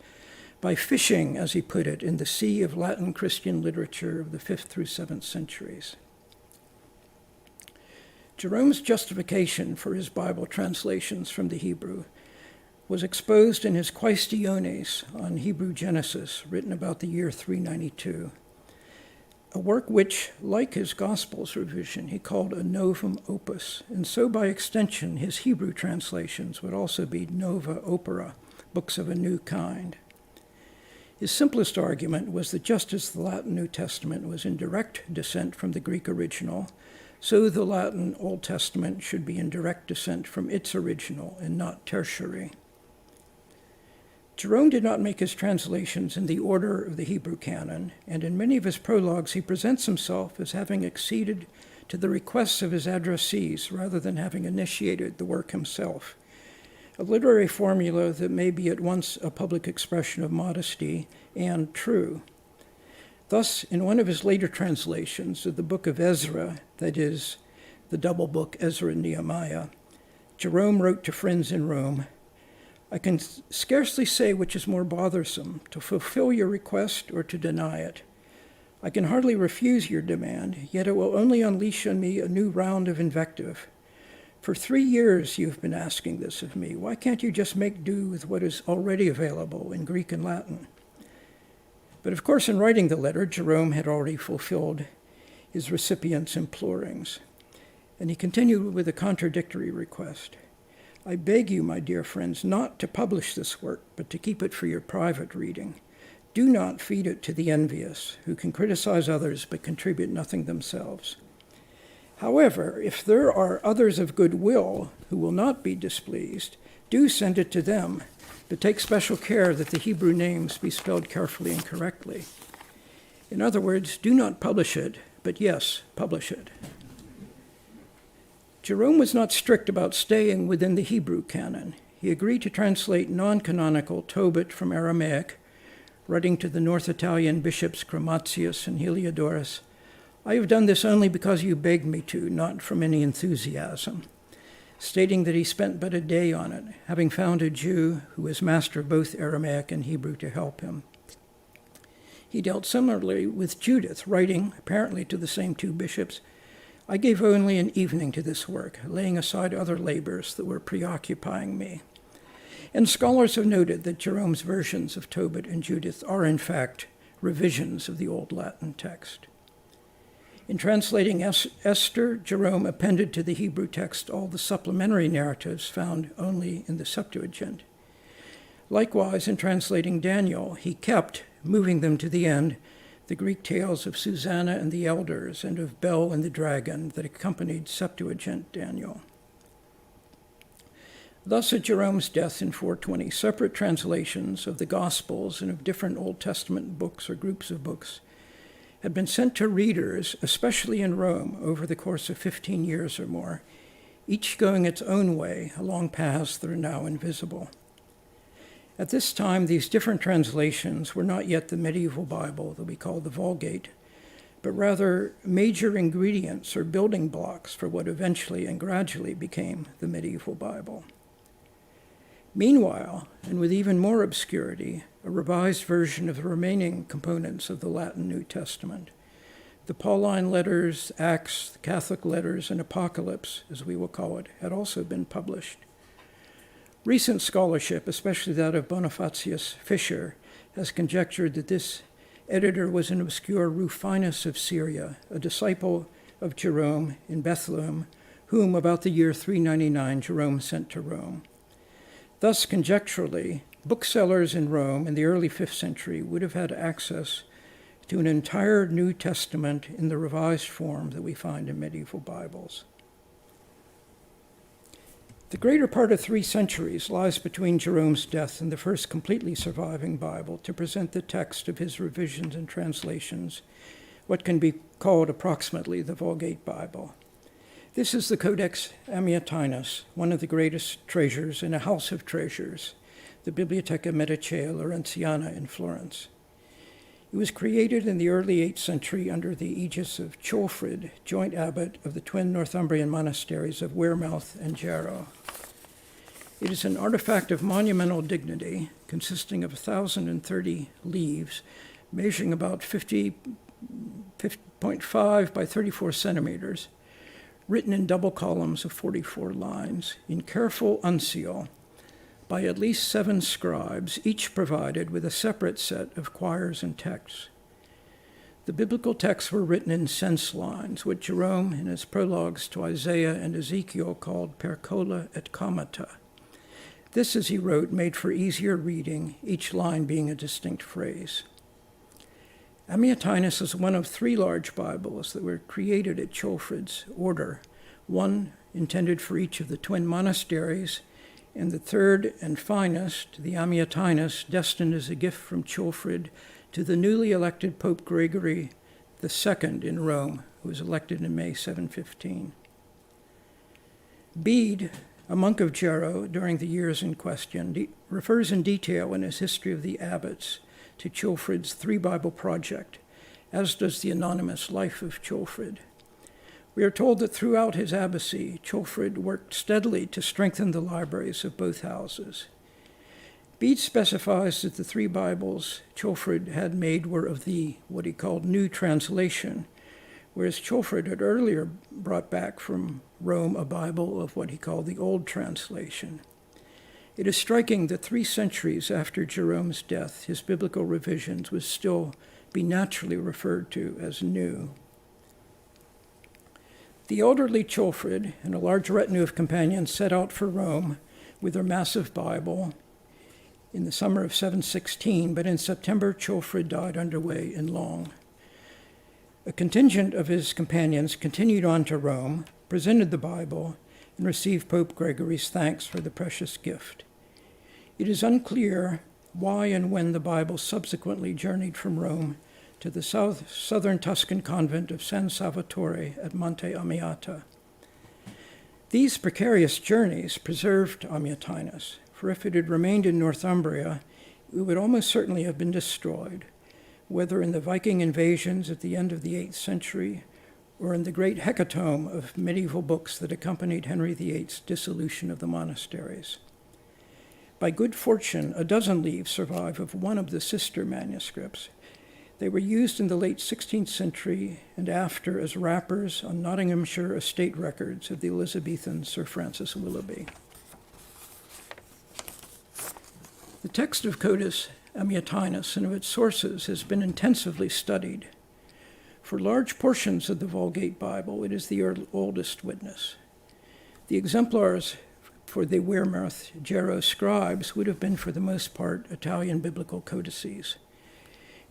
by fishing, as he put it, in the sea of Latin Christian literature of the 5th through 7th centuries. Jerome's justification for his Bible translations from the Hebrew was exposed in his Quaestiones on Hebrew Genesis, written about the year 392. a work which, like his Gospels revision, he called a novum opus, and so by extension his Hebrew translations would also be nova opera, books of a new kind. His simplest argument was that just as the Latin New Testament was in direct descent from the Greek original, so the Latin Old Testament should be in direct descent from its original and not tertiary. Jerome did not make his translations in the order of the Hebrew canon, and in many of his prologues he presents himself as having acceded to the requests of his addressees rather than having initiated the work himself, a literary formula that may be at once a public expression of modesty and true. Thus, in one of his later translations of the book of Ezra, that is, the double book Ezra and Nehemiah, Jerome wrote to friends in Rome, "I can scarcely say which is more bothersome, to fulfill your request or to deny it. I can hardly refuse your demand, yet it will only unleash on me a new round of invective. For 3 years you've been asking this of me. Why can't you just make do with what is already available in Greek and Latin?" But of course, in writing the letter, Jerome had already fulfilled his recipient's implorings, and he continued with a contradictory request. "I beg you, my dear friends, not to publish this work, but to keep it for your private reading. Do not feed it to the envious, who can criticize others but contribute nothing themselves. However, if there are others of good will who will not be displeased, do send it to them, but take special care that the Hebrew names be spelled carefully and correctly. In other words, do not publish it, but yes, publish it." Jerome was not strict about staying within the Hebrew canon. He agreed to translate non-canonical Tobit from Aramaic, writing to the North Italian bishops Chromatius and Heliodorus, "I have done this only because you begged me to, not from any enthusiasm," stating that he spent but a day on it, having found a Jew who was master of both Aramaic and Hebrew to help him. He dealt similarly with Judith, writing, apparently to the same 2 bishops, "I gave only an evening to this work, laying aside other labors that were preoccupying me." And scholars have noted that Jerome's versions of Tobit and Judith are, in fact, revisions of the Old Latin text. In translating Esther, Jerome appended to the Hebrew text all the supplementary narratives found only in the Septuagint. Likewise, in translating Daniel, he kept, moving them to the end, the Greek tales of Susanna and the elders and of Bel and the dragon that accompanied Septuagint Daniel. Thus, at Jerome's death in 420, separate translations of the Gospels and of different Old Testament books or groups of books had been sent to readers, especially in Rome, over the course of 15 years or more, each going its own way along paths that are now invisible. At this time, these different translations were not yet the medieval Bible that we call the Vulgate, but rather major ingredients or building blocks for what eventually and gradually became the medieval Bible. Meanwhile, and with even more obscurity, a revised version of the remaining components of the Latin New Testament, the Pauline letters, Acts, the Catholic letters, and Apocalypse, as we will call it, had also been published. Recent scholarship, especially that of Bonifatius Fischer, has conjectured that this editor was an obscure Rufinus of Syria, a disciple of Jerome in Bethlehem, whom about the year 399 Jerome sent to Rome. Thus, conjecturally, booksellers in Rome in the early 5th century would have had access to an entire New Testament in the revised form that we find in medieval Bibles. The greater part of 3 centuries lies between Jerome's death and the first completely surviving Bible to present the text of his revisions and translations, what can be called approximately the Vulgate Bible. This is the Codex Samutinus, one of the greatest treasures in a house of treasures, the Biblioteca Medicea Laurentiana in Florence. It was created in the early 8th century under the aegis of Ceolfrid, joint abbot of the twin Northumbrian monasteries of Wearmouth and Jarrow. It is an artifact of monumental dignity, consisting of 1,030 leaves, measuring about 50.5 by 34 centimeters, written in double columns of 44 lines, in careful uncial, by at least 7 scribes, each provided with a separate set of quires and texts. The biblical texts were written in sense lines, what Jerome in his prologues to Isaiah and Ezekiel called percola et comata. This, as he wrote, made for easier reading, each line being a distinct phrase. Samutinus is one of 3 large Bibles that were created at Ceolfrid's order, one intended for each of the twin monasteries, and the third and finest, the Samutinus, destined as a gift from Ceolfrid to the newly elected Pope Gregory II in Rome, who was elected in May 715. Bede, a monk of Jarrow during the years in question, refers in detail in his History of the Abbots to Ceolfrid's 3-Bible project, as does the anonymous Life of Ceolfrid. We are told that throughout his abbacy, Ceolfrid worked steadily to strengthen the libraries of both houses. Bede specifies that the 3 Bibles Ceolfrid had made were of the, what he called, new translation, whereas Ceolfrid had earlier brought back from Rome a Bible of what he called the old translation. It is striking that 3 centuries after Jerome's death, his biblical revisions would still be naturally referred to as new. The elderly Ceolfrid and a large retinue of companions set out for Rome with their massive Bible in the summer of 716, but in September, Ceolfrid died underway in Long. A contingent of his companions continued on to Rome, presented the Bible, and received Pope Gregory's thanks for the precious gift. It is unclear why and when the Bible subsequently journeyed from Rome to the southern Tuscan convent of San Salvatore at Monte Amiata. These precarious journeys preserved Samutinus, for if it had remained in Northumbria, it would almost certainly have been destroyed, whether in the Viking invasions at the end of the 8th century or in the great hecatomb of medieval books that accompanied Henry VIII's dissolution of the monasteries. By good fortune, a dozen leaves survive of one of the sister manuscripts. They were used in the late 16th century and after as wrappers on Nottinghamshire estate records of the Elizabethan Sir Francis Willoughby. The text of Codex Samutinus and of its sources has been intensively studied. For large portions of the Vulgate Bible, it is the oldest witness. The exemplars for the Wearmouth Jarrow scribes would have been, for the most part, Italian biblical codices.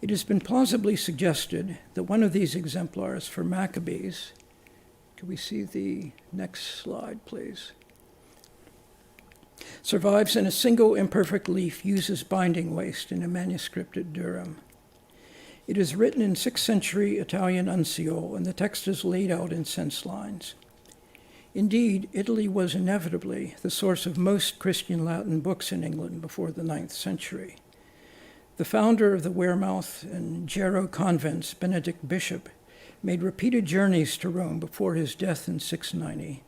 It has been plausibly suggested that one of these exemplars for Maccabees, can we see the next slide, please, survives in a single imperfect leaf used as binding waste in a manuscript at Durham. It is written in 6th century Italian uncial, and the text is laid out in sense lines. Indeed, Italy was inevitably the source of most Christian Latin books in England before the 9th century. The founder of the Wearmouth and Jarrow convents, Benedict Bishop, made repeated journeys to Rome before his death in 690,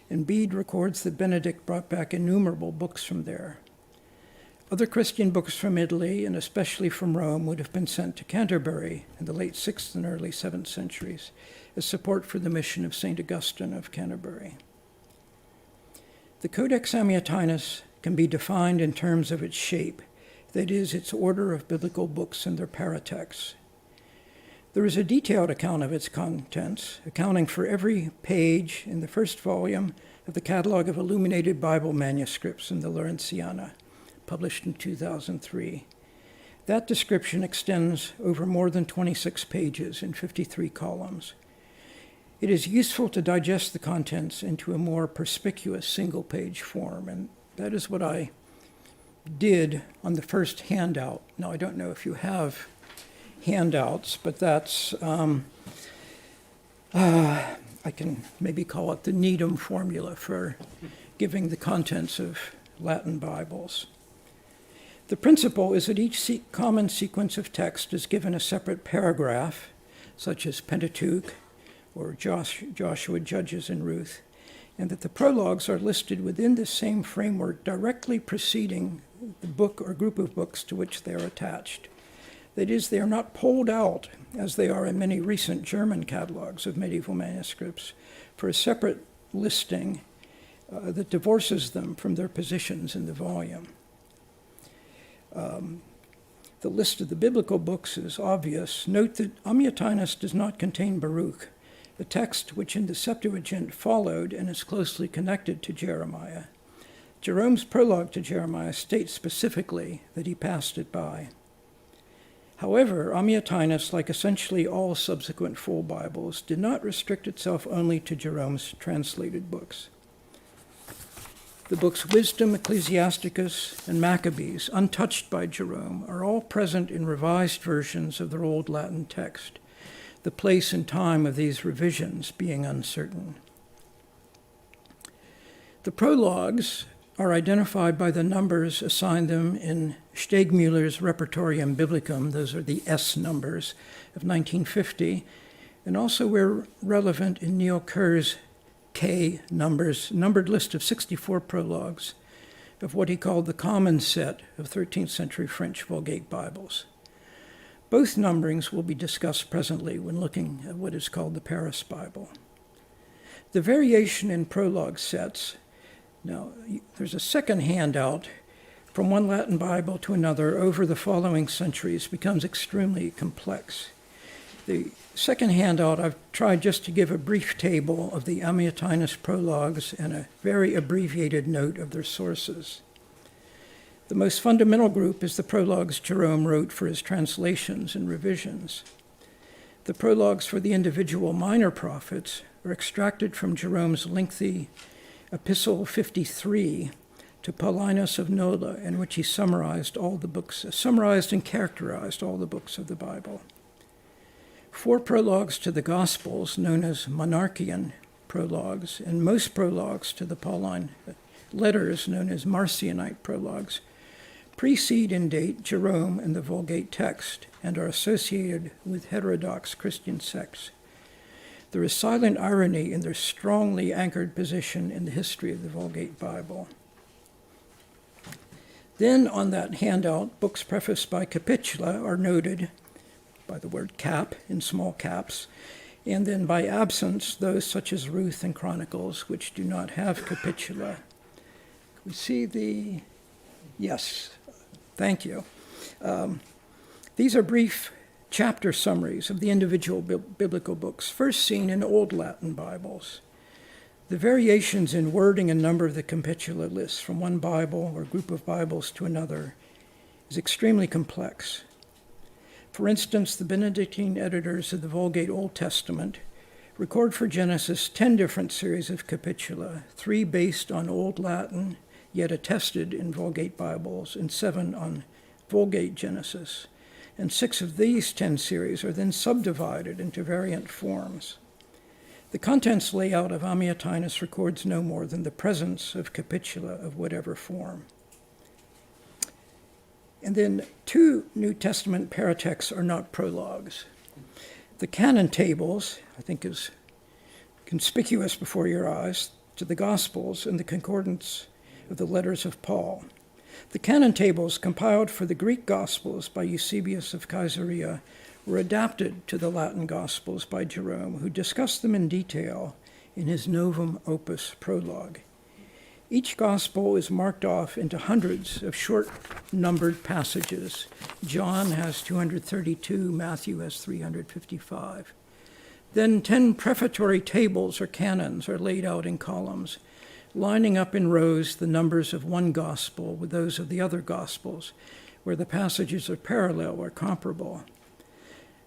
and Bede records that Benedict brought back innumerable books from there. Other Christian books from Italy, and especially from Rome, would have been sent to Canterbury in the late 6th and early 7th centuries as support for the mission of St. Augustine of Canterbury. The Codex Samutinus can be defined in terms of its shape, that is, its order of biblical books and their paratexts. There is a detailed account of its contents, accounting for every page in the first volume of the Catalog of Illuminated Bible Manuscripts in the Lawrenciana, published in 2003. That description extends over more than 26 pages in 53 columns. It is useful to digest the contents into a more perspicuous single-page form, and that is what I did on the first handout. Now, I don't know if you have handouts, but that's, I can maybe call it the Needham formula for giving the contents of Latin Bibles. The principle is that each common sequence of text is given a separate paragraph, such as Pentateuch or Joshua, Judges, and Ruth, and that the prologues are listed within this same framework directly preceding the book or group of books to which they are attached. That is, they are not pulled out, as they are in many recent German catalogs of medieval manuscripts, for a separate listing that divorces them from their positions in the volume. The list of the biblical books is obvious. Note that Samutinus does not contain Baruch, a text which in the Septuagint followed and is closely connected to Jeremiah. Jerome's prologue to Jeremiah states specifically that he passed it by. However, Samutinus, like essentially all subsequent full Bibles, did not restrict itself only to Jerome's translated books. The books Wisdom, Ecclesiasticus, and Maccabees, untouched by Jerome, are all present in revised versions of their Old Latin text, the place and time of these revisions being uncertain. The prologues are identified by the numbers assigned them in Stegmüller's Repertorium Biblicum, those are the S numbers, of 1950, and also where relevant in Neil Kerr's K numbers, numbered list of 64 prologues of what he called the common set of 13th century French Vulgate Bibles. Both numberings will be discussed presently when looking at what is called the Paris Bible. The variation in prologue sets, now there's a second handout from one Latin Bible to another over the following centuries becomes extremely complex. The second handout, I've tried just to give a brief table of the Samutinus prologues and a very abbreviated note of their sources. The most fundamental group is the prologues Jerome wrote for his translations and revisions. The prologues for the individual minor prophets are extracted from Jerome's lengthy Epistle 53 to Paulinus of Nola, in which he summarized and characterized all the books of the Bible. 4 prologues to the Gospels, known as Monarchian prologues, and most prologues to the Pauline letters, known as Marcionite prologues, precede in date Jerome and the Vulgate text and are associated with heterodox Christian sects. There is silent irony in their strongly anchored position in the history of the Vulgate Bible. Then on that handout, books prefaced by capitula are noted by the word cap in small caps, and then by absence, those such as Ruth and Chronicles, which do not have capitula. We see the, yes, thank you. These are brief chapter summaries of the individual biblical books, first seen in Old Latin Bibles. The variations in wording and number of the capitula lists from one Bible or group of Bibles to another is extremely complex. For instance, the Benedictine editors of the Vulgate Old Testament record for Genesis 10 different series of capitula, 3 based on Old Latin, yet attested in Vulgate Bibles, and 7 on Vulgate Genesis. And 6 of these 10 series are then subdivided into variant forms. The contents layout of Samutinus records no more than the presence of capitula of whatever form. And then 2 New Testament paratexts are not prologues. The Canon Tables, I think, is conspicuous before your eyes, to the Gospels and the concordance of the letters of Paul. The Canon Tables, compiled for the Greek Gospels by Eusebius of Caesarea, were adapted to the Latin Gospels by Jerome, who discussed them in detail in his Novum Opus Prologue. Each gospel is marked off into hundreds of short numbered passages. John has 232, Matthew has 355. Then 10 prefatory tables or canons are laid out in columns, lining up in rows the numbers of one gospel with those of the other gospels, where the passages are parallel or comparable.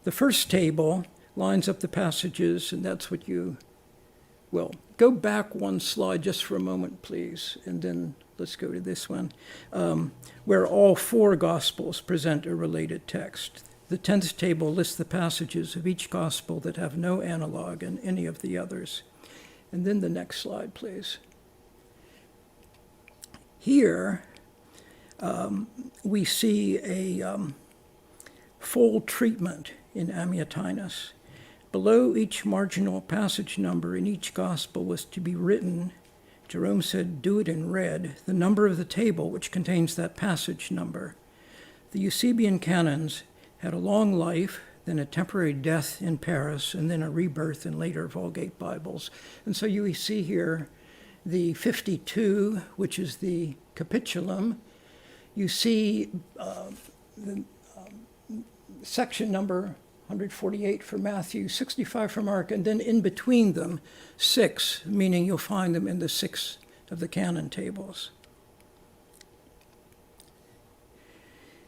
The first table lines up the passages, and that's what you will. Go back one slide just for a moment, please, and then let's go to this one, where all 4 Gospels present a related text. The 10th table lists the passages of each Gospel that have no analog in any of the others. And then the next slide, please. Here, we see a full treatment in Samutinus. Below each marginal passage number in each gospel was to be written, Jerome said, do it in red, the number of the table which contains that passage number. The Eusebian canons had a long life, then a temporary death in Paris, and then a rebirth in later Vulgate Bibles. And so you see here the 52, which is the capitulum. You see the section number 148 for Matthew, 65 for Mark, and then in between them, 6, meaning you'll find them in the 6 of the Canon Tables.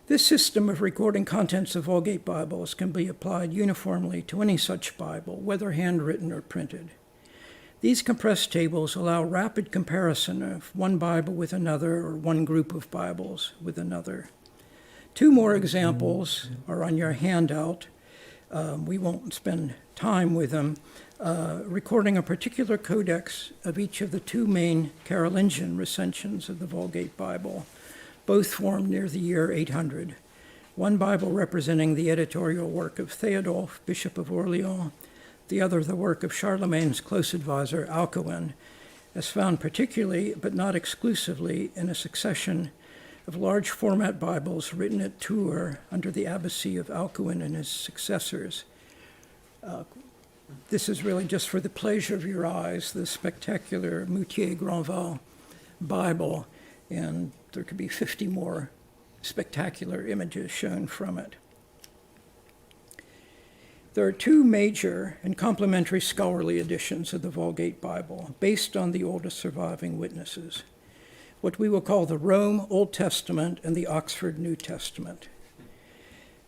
This system of recording contents of Vulgate Bibles can be applied uniformly to any such Bible, whether handwritten or printed. These compressed tables allow rapid comparison of one Bible with another or one group of Bibles with another. 2 more examples are on your handout. We won't spend time with them. Recording a particular codex of each of the 2 main Carolingian recensions of the Vulgate Bible, both formed near the year 800. One Bible representing the editorial work of Theodulf, Bishop of Orleans, the other the work of Charlemagne's close advisor, Alcuin, as found particularly, but not exclusively, in a succession of large format Bibles written at Tours under the abbacy of Alcuin and his successors. This is really just for the pleasure of your eyes, the spectacular Moutier-Granville Bible, and there could be 50 more spectacular images shown from it. There are 2 major and complementary scholarly editions of the Vulgate Bible based on the oldest surviving witnesses, what we will call the Rome Old Testament and the Oxford New Testament.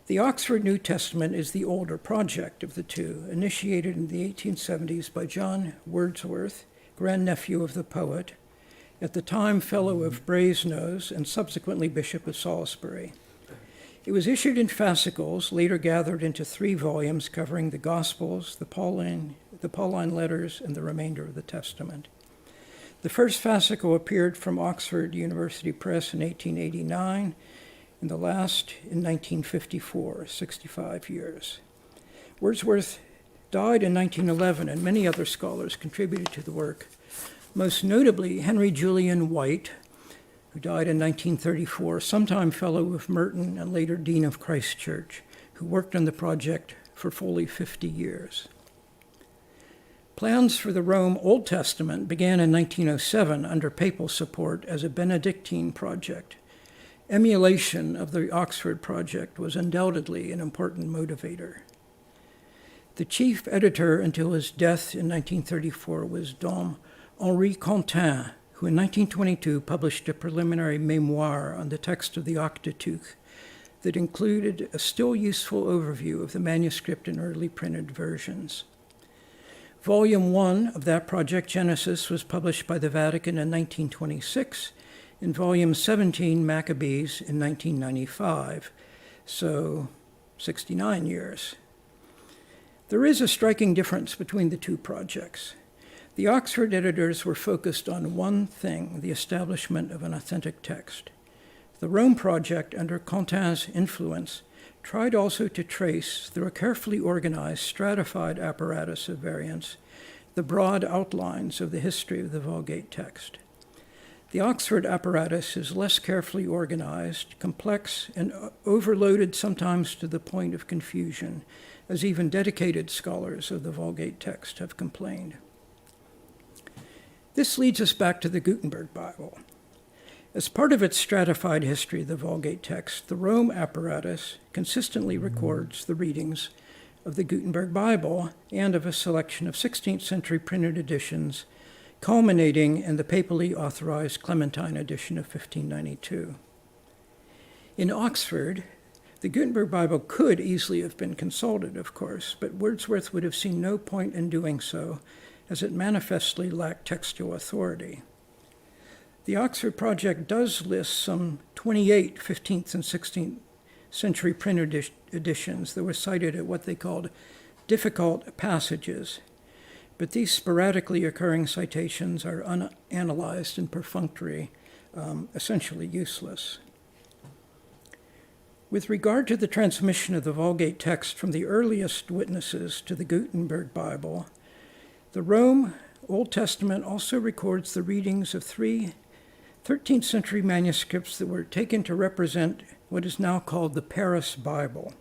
The Oxford New Testament is the older project of the 2, initiated in the 1870s by John Wordsworth, grandnephew of the poet, at the time Fellow of Brasenose and subsequently Bishop of Salisbury. It was issued in fascicles, later gathered into 3 volumes covering the Gospels, the Pauline letters, and the remainder of the Testament. The first fascicle appeared from Oxford University Press in 1889, and the last in 1954, 65 years. Wordsworth died in 1911, and many other scholars contributed to the work, most notably Henry Julian White, who died in 1934, sometime Fellow of Merton and later Dean of Christ Church, who worked on the project for fully 50 years. Plans for the Rome Old Testament began in 1907 under papal support as a Benedictine project. Emulation of the Oxford project was undoubtedly an important motivator. The chief editor until his death in 1934 was Dom Henri Quentin, who in 1922 published a preliminary memoir on the text of the Octateuch that included a still useful overview of the manuscript and early printed versions. Volume 1 of that project, Genesis, was published by the Vatican in 1926, and Volume 17, Maccabees, in 1995, so 69 years. There is a striking difference between the 2 projects. The Oxford editors were focused on one thing, the establishment of an authentic text. The Rome project, under Quentin's influence, tried also to trace, through a carefully organized, stratified apparatus of variants, the broad outlines of the history of the Vulgate text. The Oxford apparatus is less carefully organized, complex, and overloaded sometimes to the point of confusion, as even dedicated scholars of the Vulgate text have complained. This leads us back to the Gutenberg Bible. As part of its stratified history of the Vulgate text, the Rome apparatus consistently records the readings of the Gutenberg Bible and of a selection of 16th century printed editions, culminating in the papally authorized Clementine edition of 1592. In Oxford, the Gutenberg Bible could easily have been consulted, of course, but Wordsworth would have seen no point in doing so, as it manifestly lacked textual authority. The Oxford project does list some 28 15th and 16th century print editions that were cited at what they called difficult passages, but these sporadically occurring citations are unanalyzed and perfunctory, essentially useless. With regard to the transmission of the Vulgate text from the earliest witnesses to the Gutenberg Bible, the Rome Old Testament also records the readings of 3 13th century manuscripts that were taken to represent what is now called the Paris Bible.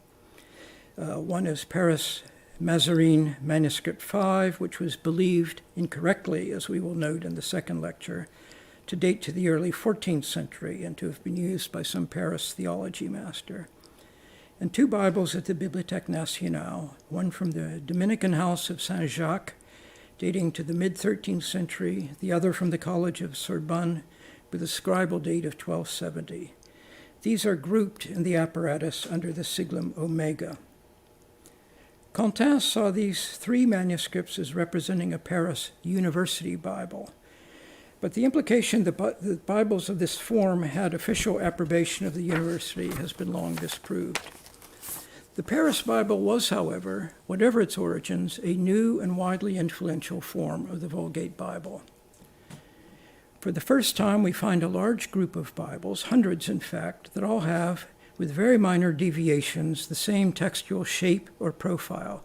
One is Paris Mazarine Manuscript 5, which was believed incorrectly, as we will note in the second lecture, to date to the early 14th century and to have been used by some Paris theology master. and 2 Bibles at the Bibliothèque Nationale, one from the Dominican House of Saint-Jacques, dating to the mid-13th century, the other from the College of Sorbonne, with a scribal date of 1270. These are grouped in the apparatus under the siglum Omega. Quentin saw these 3 manuscripts as representing a Paris University Bible, but the implication that the Bibles of this form had official approbation of the university has been long disproved. The Paris Bible was, however, whatever its origins, a new and widely influential form of the Vulgate Bible. For the first time, we find a large group of Bibles, hundreds in fact, that all have, with very minor deviations, the same textual shape or profile,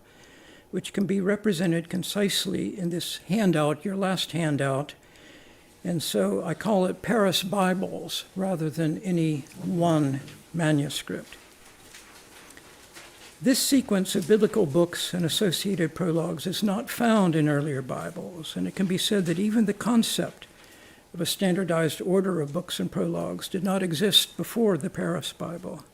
which can be represented concisely in this handout, your last handout. And so I call it Paris Bibles rather than any one manuscript. This sequence of biblical books and associated prologues is not found in earlier Bibles, and it can be said that even the concept of a standardized order of books and prologues did not exist before the Paris Bible.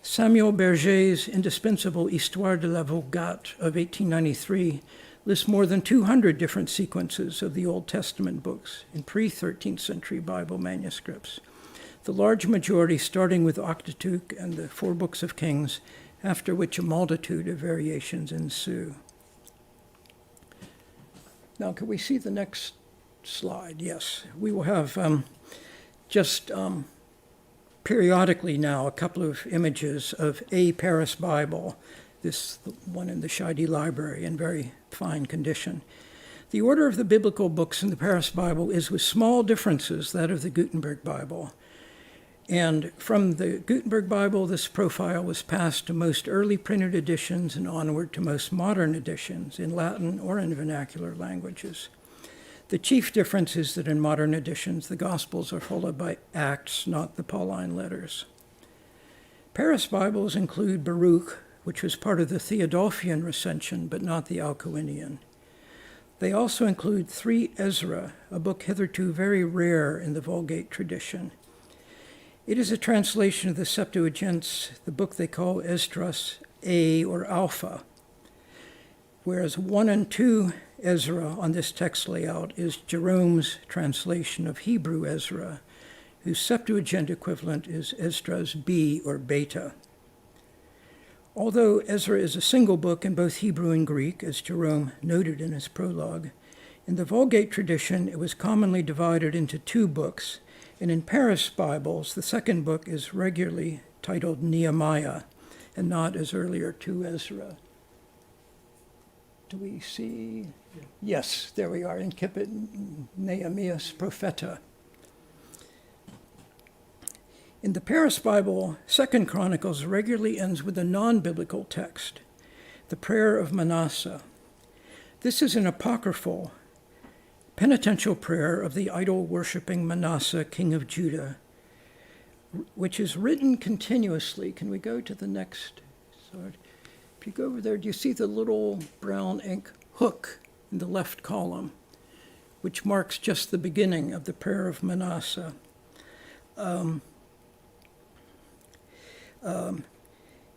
Samuel Berger's indispensable Histoire de la Vulgate of 1893 lists more than 200 different sequences of the Old Testament books in pre-13th century Bible manuscripts, the large majority starting with Octateuch and the 4 books of Kings, after which a multitude of variations ensue. Now, can we see the next slide? Yes. We will have periodically now a couple of images of a Paris Bible, this one in the Scheide Library in very fine condition. The order of the biblical books in the Paris Bible is, with small differences, that of the Gutenberg Bible. And from the Gutenberg Bible, this profile was passed to most early printed editions and onward to most modern editions in Latin or in vernacular languages. The chief difference is that in modern editions, the Gospels are followed by Acts, not the Pauline letters. Paris Bibles include Baruch, which was part of the Theodulfian recension, but not the Alcuinian. They also include 3 Ezra, a book hitherto very rare in the Vulgate tradition. It is a translation of the Septuagints, the book they call Esdras A or Alpha, whereas 1 and 2 Ezra on this text layout is Jerome's translation of Hebrew Ezra, whose Septuagint equivalent is Esdras B or Beta. Although Ezra is a single book in both Hebrew and Greek, as Jerome noted in his prologue, in the Vulgate tradition it was commonly divided into 2 books, and in Paris Bibles, the second book is regularly titled Nehemiah, and not as earlier 2 Ezra. Do we see? Yes, there we are, Incipit Nehemias Propheta. In the Paris Bible, 2 Chronicles regularly ends with a non-biblical text, the Prayer of Manasseh. This is an apocryphal, penitential prayer of the idol-worshipping Manasseh, king of Judah, which is written continuously. Can we go to the next slide? If you go over there, do you see the little brown ink hook in the left column, which marks just the beginning of the Prayer of Manasseh?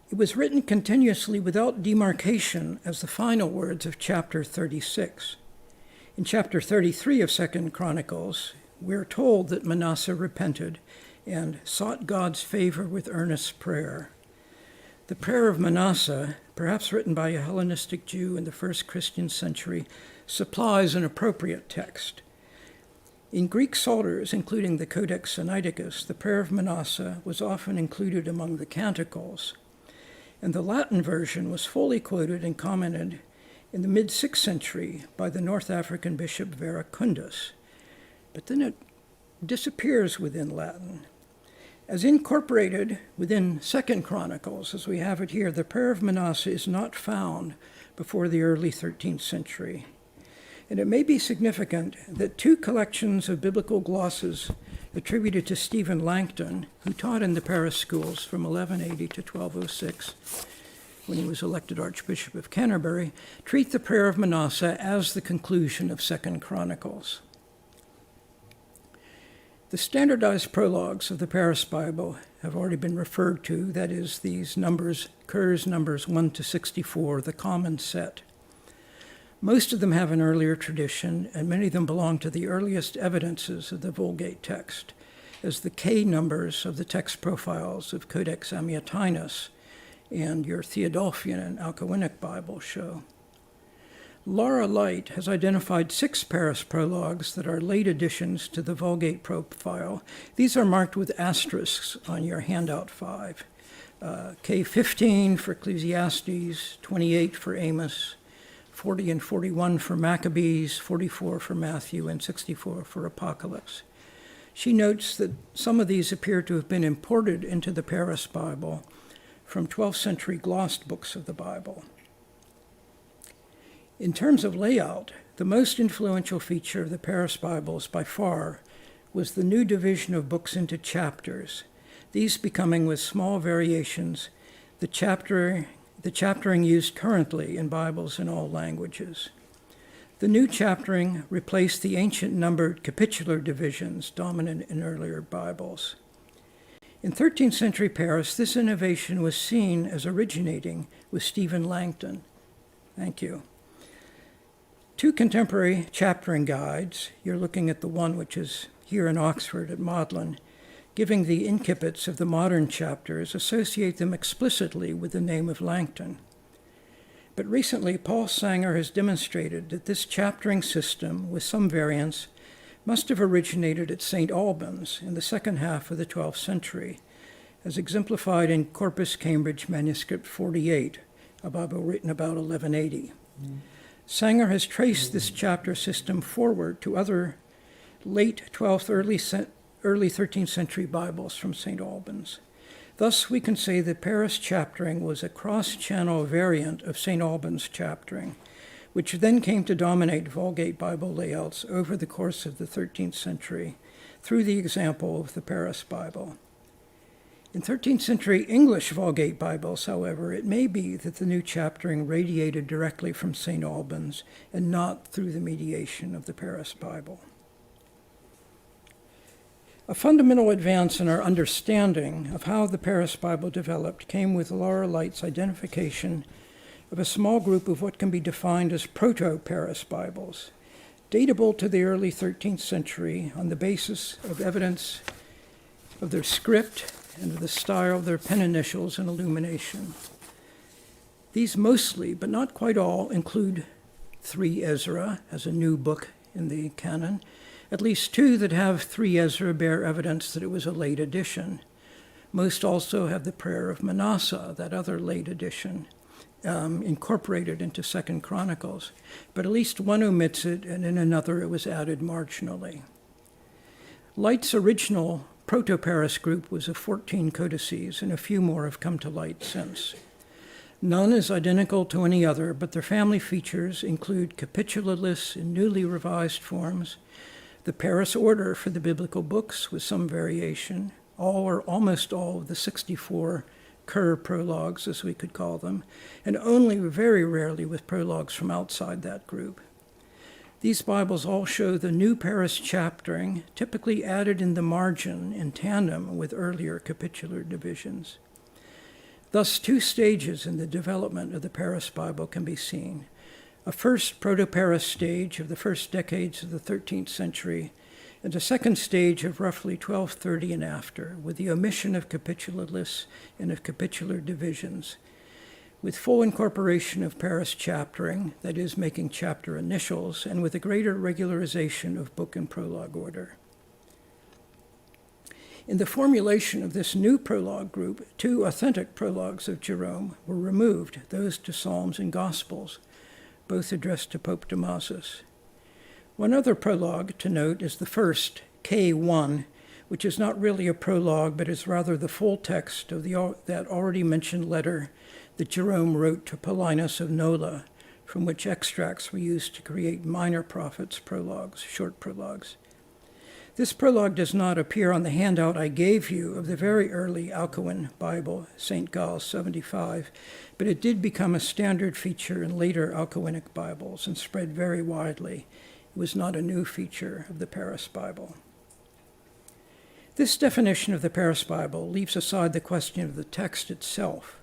It was written continuously without demarcation as the final words of chapter 36. In chapter 33 of 2 Chronicles, we're told that Manasseh repented and sought God's favor with earnest prayer. The Prayer of Manasseh, perhaps written by a Hellenistic Jew in the first Christian century, supplies an appropriate text. In Greek psalters, including the Codex Samutinus, the Prayer of Manasseh was often included among the canticles, and the Latin version was fully quoted and commented in the mid-6th century by the North African bishop Veracundus, but then it disappears within Latin. As incorporated within 2 Chronicles, as we have it here, the Prayer of Manasseh is not found before the early 13th century. And it may be significant that 2 collections of biblical glosses attributed to Stephen Langton, who taught in the Paris schools from 1180 to 1206, when he was elected Archbishop of Canterbury, treat the Prayer of Manasseh as the conclusion of 2 Chronicles. The The standardized prologues of the Paris Bible have already been referred to, that is, these numbers, Kerr's numbers 1 to 64, the common set. Most of them have an earlier tradition, and many of them belong to the earliest evidences of the Vulgate text, as the K numbers of the text profiles of Codex Samutinus and your Theodulfian and Alcuinic Bible show. Laura Light has identified 6 Paris prologues that are late additions to the Vulgate profile. These are marked with asterisks on your handout 5. K15 for Ecclesiastes, 28 for Amos, 40 and 41 for Maccabees, 44 for Matthew, and 64 for Apocalypse. She notes that some of these appear to have been imported into the Paris Bible from 12th century glossed books of the Bible. In terms of layout, the most influential feature of the Paris Bibles by far was the new division of books into chapters, these becoming, with small variations, the chaptering used currently in Bibles in all languages. The new chaptering replaced the ancient numbered capitular divisions dominant in earlier Bibles. In 13th century Paris, this innovation was seen as originating with Stephen Langton. Thank you. 2 contemporary chaptering guides, you're looking at the one which is here in Oxford at Magdalen, giving the incipits of the modern chapters, associate them explicitly with the name of Langton. But recently, Paul Sanger has demonstrated that this chaptering system, with some variants, must have originated at St. Albans in the second half of the 12th century, as exemplified in Corpus Cambridge Manuscript 48, a Bible written about 1180. Sanger has traced this chapter system forward to other late 12th, early 13th century Bibles from St. Albans. Thus, we can say that Paris chaptering was a cross-channel variant of St. Albans chaptering, which then came to dominate Vulgate Bible layouts over the course of the 13th century through the example of the Paris Bible. In 13th century English Vulgate Bibles, however, it may be that the new chaptering radiated directly from St. Albans and not through the mediation of the Paris Bible. A fundamental advance in our understanding of how the Paris Bible developed came with Laura Light's identification of a small group of what can be defined as proto-Paris Bibles, datable to the early 13th century on the basis of evidence of their script and of the style of their pen initials and illumination. These mostly, but not quite all, include 3 Ezra as a new book in the canon. At least 2 that have 3 Ezra bear evidence that it was a late edition. Most also have the Prayer of Manasseh, that other late edition, incorporated into 2nd Chronicles. But at least one omits it, and in another it was added marginally. Light's original Proto-Paris group was of 14 codices, and a few more have come to light since. None is identical to any other, but their family features include capitula lists in newly revised forms, the Paris order for the biblical books with some variation, all or almost all of the 64 Kerr prologues, as we could call them, and only very rarely with prologues from outside that group. These Bibles all show the new Paris chaptering, typically added in the margin in tandem with earlier capitular divisions. Thus, 2 stages in the development of the Paris Bible can be seen. A first Proto-Paris stage of the first decades of the 13th century, and a second stage of roughly 1230 and after, with the omission of capitula lists and of capitular divisions, with full incorporation of Paris chaptering, that is, making chapter initials, and with a greater regularization of book and prologue order. In the formulation of this new prologue group, 2 authentic prologues of Jerome were removed, those to Psalms and Gospels, both addressed to Pope Damasus. One other prologue to note is the first, K1, which is not really a prologue, but is rather the full text of that already mentioned letter that Jerome wrote to Paulinus of Nola, from which extracts were used to create minor prophets' prologues, short prologues. This prologue does not appear on the handout I gave you of the very early Alcuin Bible, St. Gall's 75, but it did become a standard feature in later Alcuinic Bibles and spread very widely. It was not a new feature of the Paris Bible. This definition of the Paris Bible leaves aside the question of the text itself,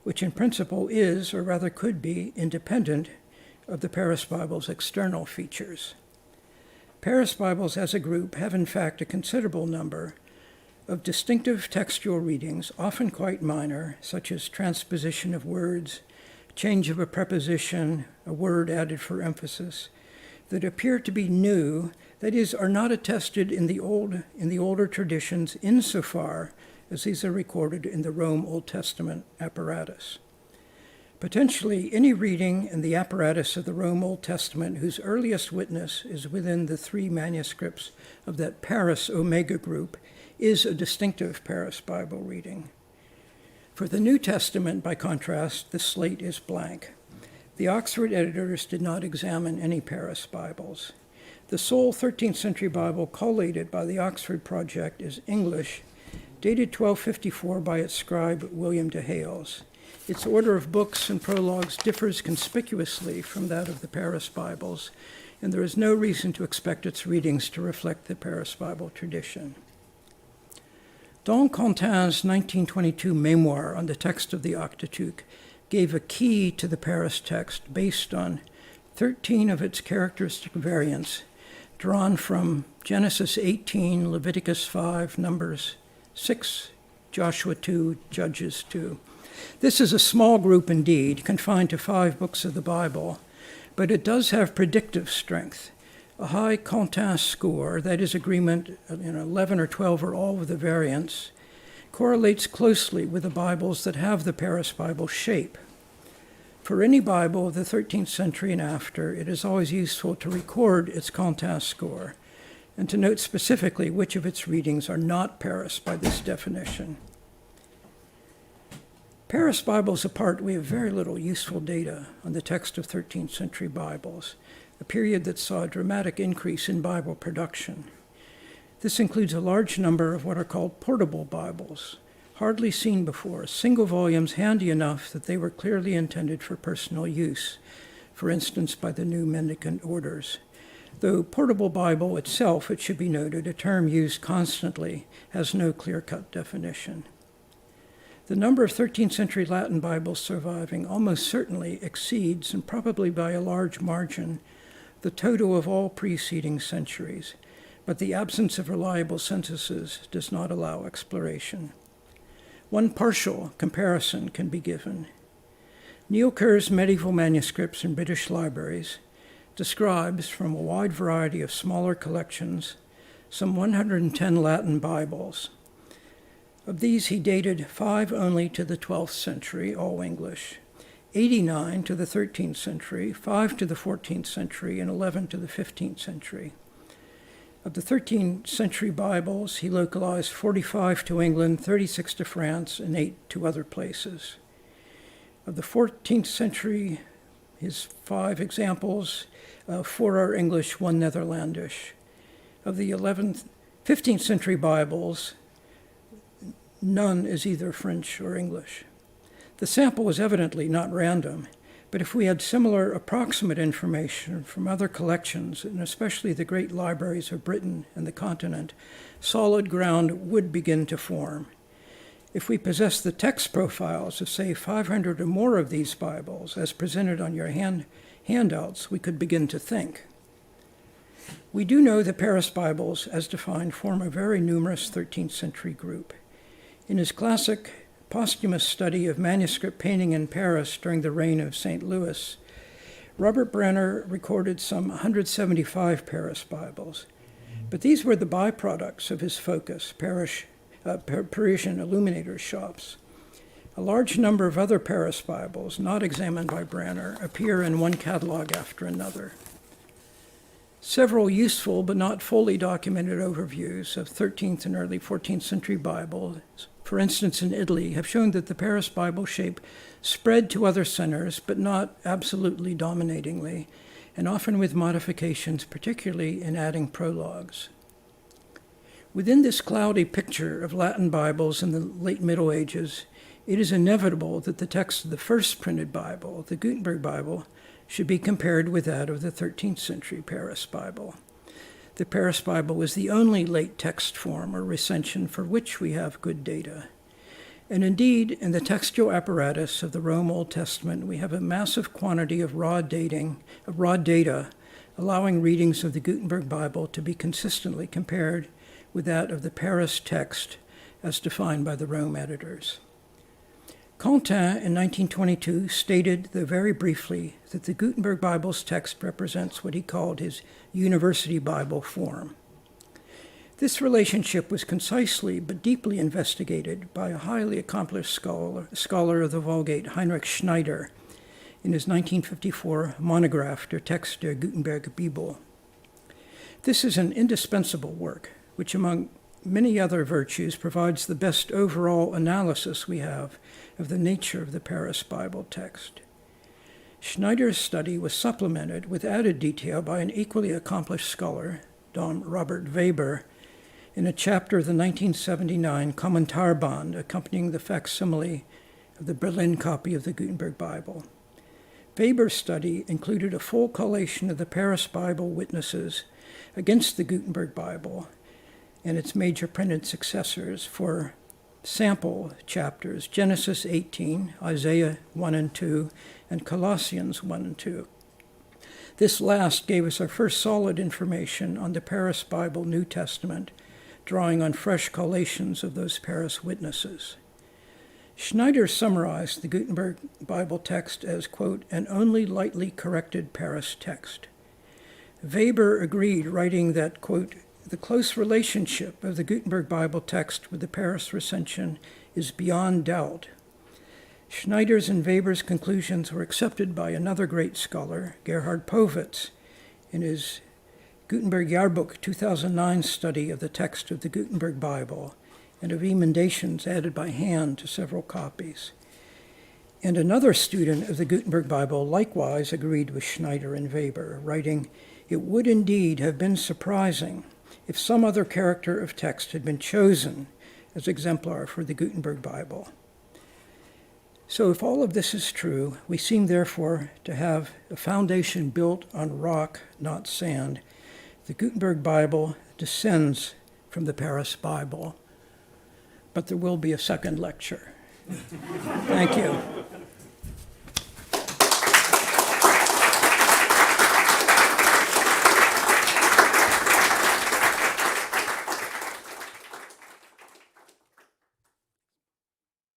which in principle is, or rather could be, independent of the Paris Bible's external features. Paris Bibles as a group have in fact a considerable number of distinctive textual readings, often quite minor, such as transposition of words, change of a preposition, a word added for emphasis, that appear to be new, that is, are not attested in the older traditions insofar as these are recorded in the Rome Old Testament apparatus. Potentially, any reading in the apparatus of the Rome Old Testament whose earliest witness is within the 3 manuscripts of that Paris Omega group is a distinctive Paris Bible reading. For the New Testament, by contrast, the slate is blank. The Oxford editors did not examine any Paris Bibles. The sole 13th century Bible collated by the Oxford Project is English, dated 1254 by its scribe William de Hales. Its order of books and prologues differs conspicuously from that of the Paris Bibles, and there is no reason to expect its readings to reflect the Paris Bible tradition. Don Quentin's 1922 memoir on the text of the Octatuque gave a key to the Paris text based on 13 of its characteristic variants drawn from Genesis 18, Leviticus 5, Numbers 6, Joshua 2, Judges 2. This is a small group indeed, confined to 5 books of the Bible, but it does have predictive strength. A high Quentin score, that is agreement in 11 or 12 or all of the variants, correlates closely with the Bibles that have the Paris Bible shape. For any Bible of the 13th century and after, it is always useful to record its Quentin score and to note specifically which of its readings are not Paris by this definition. Paris Bibles apart, we have very little useful data on the text of 13th century Bibles, a period that saw a dramatic increase in Bible production. This includes a large number of what are called portable Bibles, hardly seen before, single volumes handy enough that they were clearly intended for personal use, for instance by the new mendicant orders. Though portable Bible itself, it should be noted, a term used constantly, has no clear-cut definition. The number of 13th century Latin Bibles surviving almost certainly exceeds, and probably by a large margin, the total of all preceding centuries, but the absence of reliable censuses does not allow exploration. One partial comparison can be given. Neil Kerr's medieval manuscripts in British libraries describes, from a wide variety of smaller collections, some 110 Latin Bibles. Of these, he dated 5 only to the 12th century, all English, 89 to the 13th century, 5 to the 14th century, and 11 to the 15th century. Of the 13th century Bibles, he localized 45 to England, 36 to France, and 8 to other places. Of the 14th century, his 5 examples, 4 are English, 1 Netherlandish. Of the 15th century Bibles, none is either French or English. The sample was evidently not random, but if we had similar approximate information from other collections, and especially the great libraries of Britain and the continent, solid ground would begin to form. If we possess the text profiles of, say, 500 or more of these Bibles, as presented on your handouts, we could begin to think. We do know the Paris Bibles, as defined, form a very numerous 13th century group. In his classic posthumous study of manuscript painting in Paris during the reign of St. Louis, Robert Brenner recorded some 175 Paris Bibles, but these were the byproducts of his focus, Parisian illuminators' shops. A large number of other Paris Bibles, not examined by Brenner, appear in one catalog after another. Several useful but not fully documented overviews of 13th and early 14th century Bibles, for instance in Italy, have shown that the Paris Bible shape spread to other centers, but not absolutely dominatingly, and often with modifications, particularly in adding prologues. Within this cloudy picture of Latin Bibles in the late Middle Ages, it is inevitable that the text of the first printed Bible, the Gutenberg Bible, should be compared with that of the 13th century Paris Bible. the Paris Bible was the only late text form or recension for which we have good data. And indeed, in the textual apparatus of the Rome Old Testament, we have a massive quantity of raw data, allowing readings of the Gutenberg Bible to be consistently compared with that of the Paris text as defined by the Rome editors. Quentin in 1922 stated, though very briefly, that the Gutenberg Bible's text represents what he called his university Bible form. This relationship was concisely but deeply investigated by a highly accomplished scholar of the Vulgate, Heinrich Schneider, in his 1954 monograph, Der Text der Gutenberg Bible. This is an indispensable work, which among many other virtues provides the best overall analysis we have of the nature of the Paris Bible text. Schneider's study was supplemented with added detail by an equally accomplished scholar, Dom Robert Weber, in a chapter of the 1979 Kommentarband accompanying the facsimile of the Berlin copy of the Gutenberg Bible. Weber's study included a full collation of the Paris Bible witnesses against the Gutenberg Bible and its major printed successors for sample chapters, Genesis 18, Isaiah 1 and 2, and Colossians 1 and 2. This last gave us our first solid information on the Paris Bible New Testament, drawing on fresh collations of those Paris witnesses. Schneider summarized the Gutenberg Bible text as, quote, an only lightly corrected Paris text. Weber agreed, writing that, quote, the close relationship of the Gutenberg Bible text with the Paris recension is beyond doubt. Schneider's and Weber's conclusions were accepted by another great scholar, Gerhard Powitz, in his Gutenberg Jahrbuch 2009 study of the text of the Gutenberg Bible and of emendations added by hand to several copies. And another student of the Gutenberg Bible likewise agreed with Schneider and Weber, writing, it would indeed have been surprising if some other character of text had been chosen as exemplar for the Gutenberg Bible. So if all of this is true, we seem therefore to have a foundation built on rock, not sand. The Gutenberg Bible descends from the Paris Bible, but there will be a second lecture. Thank you.